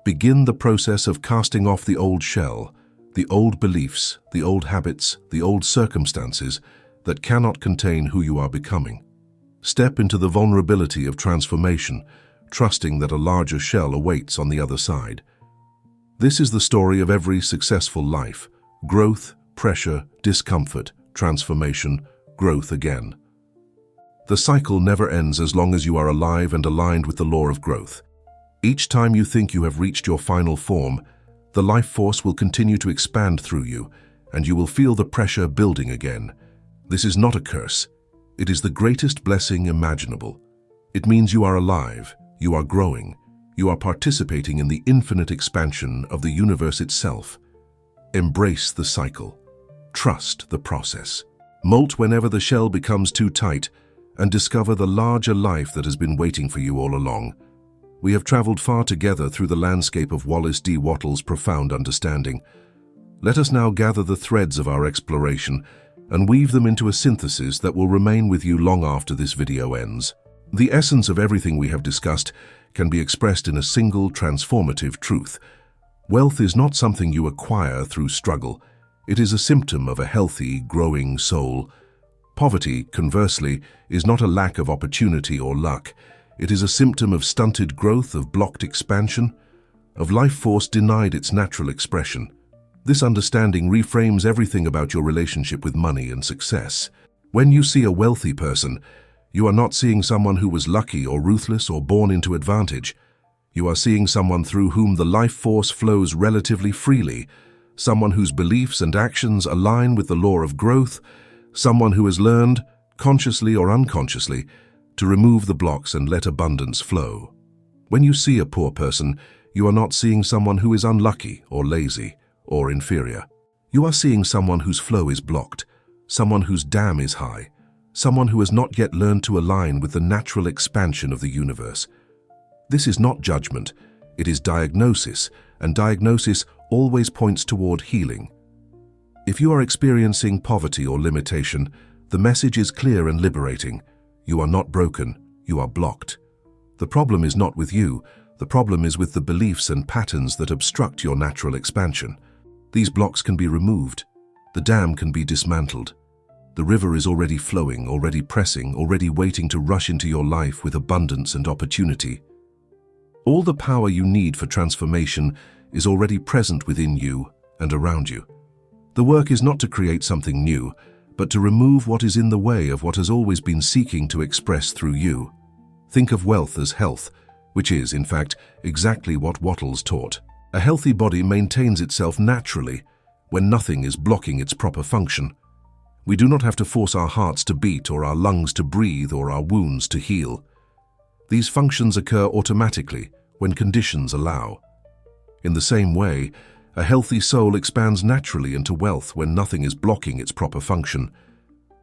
Begin the process of casting off the old shell, the old beliefs, the old habits, the old circumstances that cannot contain who you are becoming. Step into the vulnerability of transformation, trusting that a larger shell awaits on the other side. This is the story of every successful life: growth, pressure, discomfort, transformation, growth again. The cycle never ends as long as you are alive and aligned with the law of growth. Each time you think you have reached your final form, the life force will continue to expand through you, and you will feel the pressure building again. This is not a curse. It is the greatest blessing imaginable. It means you are alive, you are growing, you are participating in the infinite expansion of the universe itself. Embrace the cycle. Trust the process. Molt whenever the shell becomes too tight, and discover the larger life that has been waiting for you all along. We have traveled far together through the landscape of Wallace D. Wattles' profound understanding. Let us now gather the threads of our exploration and weave them into a synthesis that will remain with you long after this video ends. The essence of everything we have discussed can be expressed in a single transformative truth. Wealth is not something you acquire through struggle. It is a symptom of a healthy, growing soul. Poverty, conversely, is not a lack of opportunity or luck. It is a symptom of stunted growth, of blocked expansion, of life force denied its natural expression. This understanding reframes everything about your relationship with money and success. When you see a wealthy person, you are not seeing someone who was lucky or ruthless or born into advantage. You are seeing someone through whom the life force flows relatively freely, someone whose beliefs and actions align with the law of growth, someone who has learned, consciously or unconsciously, to remove the blocks and let abundance flow. When you see a poor person, you are not seeing someone who is unlucky or lazy or inferior. You are seeing someone whose flow is blocked, someone whose dam is high, someone who has not yet learned to align with the natural expansion of the universe. This is not judgment, it is diagnosis, and diagnosis always points toward healing. If you are experiencing poverty or limitation, the message is clear and liberating. You are not broken, you are blocked. The problem is not with you, the problem is with the beliefs and patterns that obstruct your natural expansion. These blocks can be removed. The dam can be dismantled. The river is already flowing, already pressing, already waiting to rush into your life with abundance and opportunity. All the power you need for transformation is already present within you and around you. The work is not to create something new, but to remove what is in the way of what has always been seeking to express through you. Think of wealth as health, which is, in fact, exactly what Wattles taught. A healthy body maintains itself naturally when nothing is blocking its proper function. We do not have to force our hearts to beat or our lungs to breathe or our wounds to heal. These functions occur automatically when conditions allow. In the same way, a healthy soul expands naturally into wealth when nothing is blocking its proper function.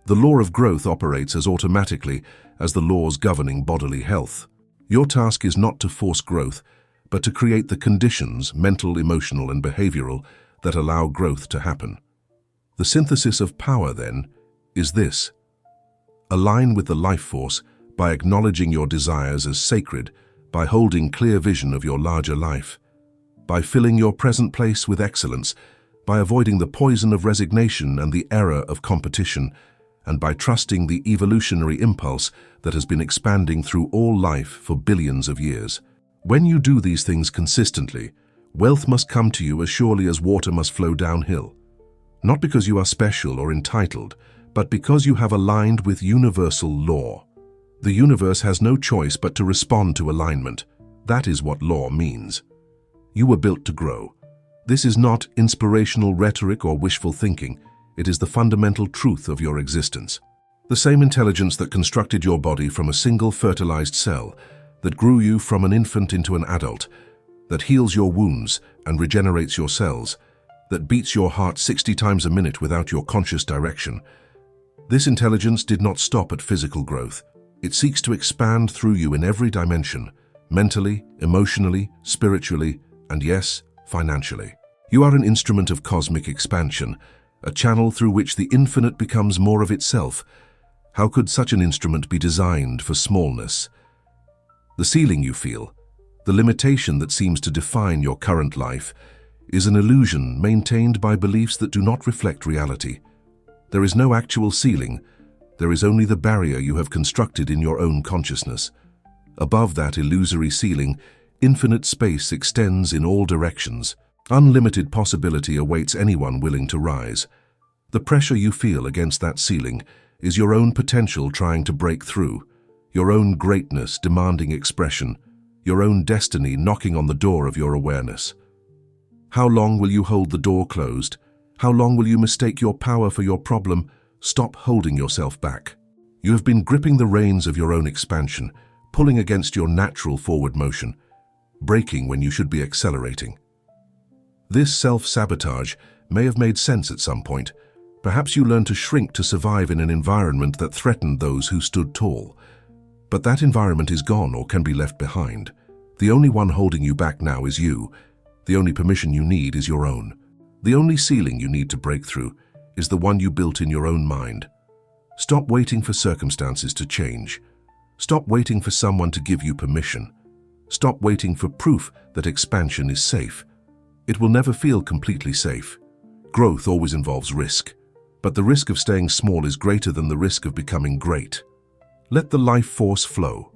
The law of growth operates as automatically as the laws governing bodily health. Your task is not to force growth, but to create the conditions, mental, emotional, and behavioral, that allow growth to happen. The synthesis of power, then, is this. Align with the life force by acknowledging your desires as sacred, by holding clear vision of your larger life, by filling your present place with excellence, by avoiding the poison of resignation and the error of competition, and by trusting the evolutionary impulse that has been expanding through all life for billions of years. When you do these things consistently, wealth must come to you as surely as water must flow downhill. Not because you are special or entitled, but because you have aligned with universal law. The universe has no choice but to respond to alignment. That is what law means. You were built to grow. This is not inspirational rhetoric or wishful thinking. It is the fundamental truth of your existence. The same intelligence that constructed your body from a single fertilized cell, that grew you from an infant into an adult, that heals your wounds and regenerates your cells, that beats your heart 60 times a minute without your conscious direction. This intelligence did not stop at physical growth. It seeks to expand through you in every dimension, mentally, emotionally, spiritually, and yes, financially. You are an instrument of cosmic expansion, a channel through which the infinite becomes more of itself. How could such an instrument be designed for smallness? The ceiling you feel, the limitation that seems to define your current life, is an illusion maintained by beliefs that do not reflect reality. There is no actual ceiling. There is only the barrier you have constructed in your own consciousness. Above that illusory ceiling, infinite space extends in all directions. Unlimited possibility awaits anyone willing to rise. The pressure you feel against that ceiling is your own potential trying to break through, your own greatness demanding expression, your own destiny knocking on the door of your awareness. How long will you hold the door closed? How long will you mistake your power for your problem? Stop holding yourself back. You have been gripping the reins of your own expansion, pulling against your natural forward motion, braking when you should be accelerating. This self-sabotage may have made sense at some point. Perhaps you learned to shrink to survive in an environment that threatened those who stood tall. But that environment is gone or can be left behind. The only one holding you back now is you. The only permission you need is your own. The only ceiling you need to break through is the one you built in your own mind. Stop waiting for circumstances to change. Stop waiting for someone to give you permission. Stop waiting for proof that expansion is safe. It will never feel completely safe. Growth always involves risk, but the risk of staying small is greater than the risk of becoming great. Let the life force flow.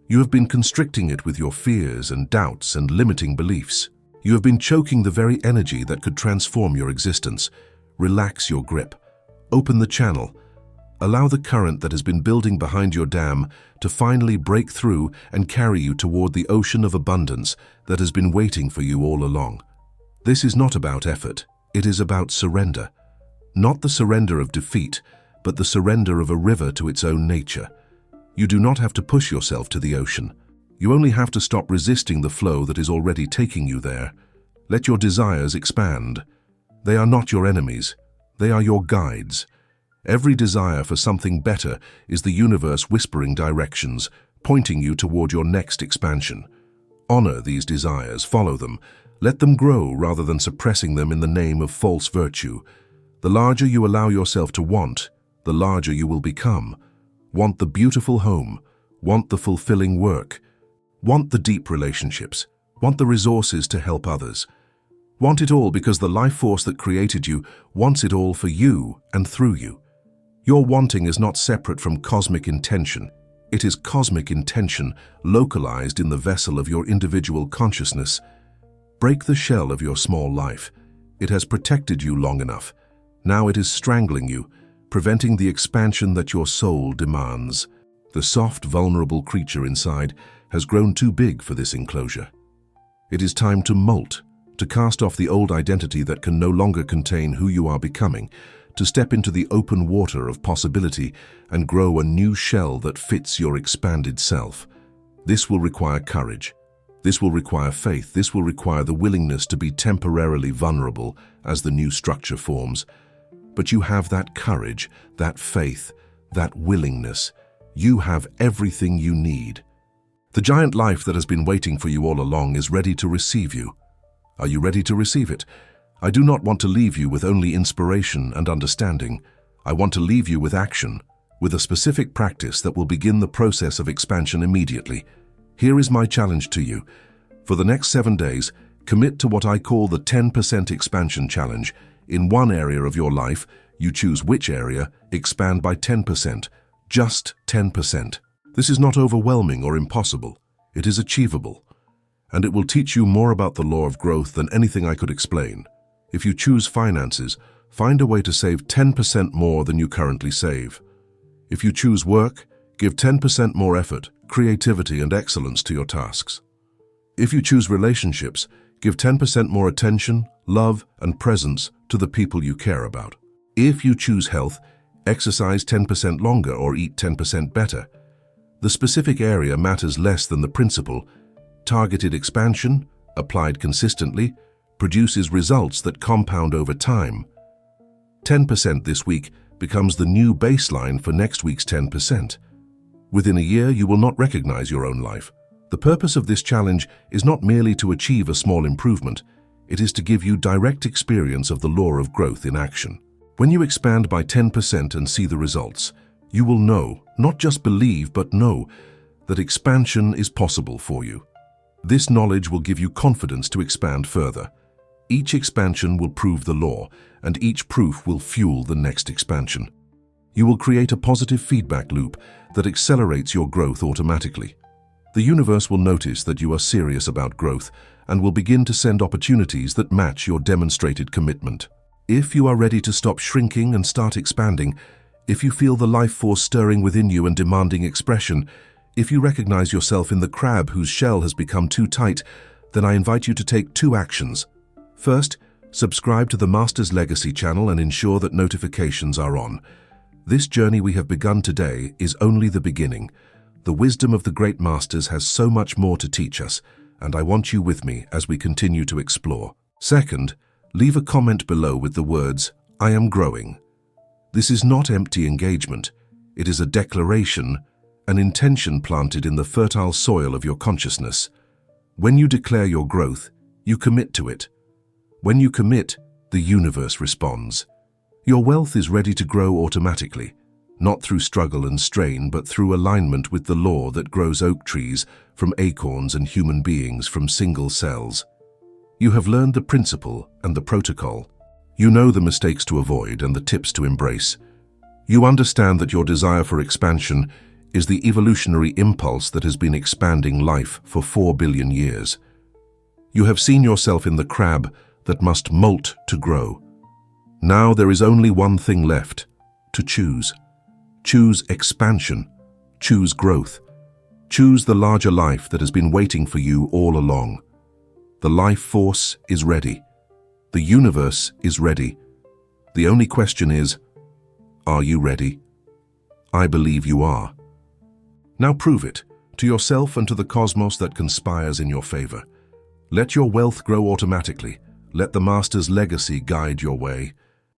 You have been constricting it with your fears and doubts and limiting beliefs. You have been choking the very energy that could transform your existence. Relax your grip. Open the channel. Allow the current that has been building behind your dam to finally break through and carry you toward the ocean of abundance that has been waiting for you all along. This is not about effort. It is about surrender. Not the surrender of defeat, but the surrender of a river to its own nature. You do not have to push yourself to the ocean. You only have to stop resisting the flow that is already taking you there. Let your desires expand. They are not your enemies. They are your guides. Every desire for something better is the universe whispering directions, pointing you toward your next expansion. Honor these desires, follow them. Let them grow rather than suppressing them in the name of false virtue. The larger you allow yourself to want, the larger you will become. Want the beautiful home. Want the fulfilling work. Want the deep relationships. Want the resources to help others. Want it all because the life force that created you wants it all for you and through you. Your wanting is not separate from cosmic intention. It is cosmic intention localized in the vessel of your individual consciousness. Break the shell of your small life. It has protected you long enough. Now it is strangling you, preventing the expansion that your soul demands. The soft, vulnerable creature inside has grown too big for this enclosure. It is time to molt, to cast off the old identity that can no longer contain who you are becoming, to step into the open water of possibility and grow a new shell that fits your expanded self. This will require courage. This will require faith. This will require the willingness to be temporarily vulnerable as the new structure forms. But you have that courage, that faith, that willingness. You have everything you need. The giant life that has been waiting for you all along is ready to receive you. Are you ready to receive it? I do not want to leave you with only inspiration and understanding. I want to leave you with action, with a specific practice that will begin the process of expansion immediately. Here is my challenge to you. For the next 7 days, commit to what I call the 10% expansion challenge. In one area of your life, you choose which area, expand by 10%, just 10%. This is not overwhelming or impossible. It is achievable. And it will teach you more about the law of growth than anything I could explain. If you choose finances, find a way to save 10% more than you currently save. If you choose work, give 10% more effort, creativity, and excellence to your tasks. If you choose relationships, give 10% more attention, love, and presence to the people you care about. If you choose health, exercise 10% longer or eat 10% better. The specific area matters less than the principle. Targeted expansion, applied consistently, produces results that compound over time. 10% this week becomes the new baseline for next week's 10%. Within a year, you will not recognize your own life. The purpose of this challenge is not merely to achieve a small improvement, it is to give you direct experience of the law of growth in action. When you expand by 10% and see the results, you will know, not just believe, but know, that expansion is possible for you. This knowledge will give you confidence to expand further. Each expansion will prove the law, and each proof will fuel the next expansion. You will create a positive feedback loop that accelerates your growth automatically. The universe will notice that you are serious about growth and will begin to send opportunities that match your demonstrated commitment. If you are ready to stop shrinking and start expanding, if you feel the life force stirring within you and demanding expression, if you recognize yourself in the crab whose shell has become too tight, then I invite you to take 2 actions. First, subscribe to the Master's Legacy channel and ensure that notifications are on. This journey we have begun today is only the beginning. The wisdom of the great masters has so much more to teach us, and I want you with me as we continue to explore. Second, leave a comment below with the words, "I am growing." This is not empty engagement. It is a declaration, an intention planted in the fertile soil of your consciousness. When you declare your growth, you commit to it. When you commit, the universe responds. Your wealth is ready to grow automatically, not through struggle and strain, but through alignment with the law that grows oak trees from acorns and human beings from single cells. You have learned the principle and the protocol. You know the mistakes to avoid and the tips to embrace. You understand that your desire for expansion is the evolutionary impulse that has been expanding life for 4 billion years. You have seen yourself in the crab that must molt to grow. Now there is only one thing left: to choose. Choose expansion. Choose growth. Choose the larger life that has been waiting for you all along. The life force is ready. The universe is ready. The only question is, are you ready? I believe you are. Now prove it, to yourself and to the cosmos that conspires in your favor. Let your wealth grow automatically. Let the Master's legacy guide your way.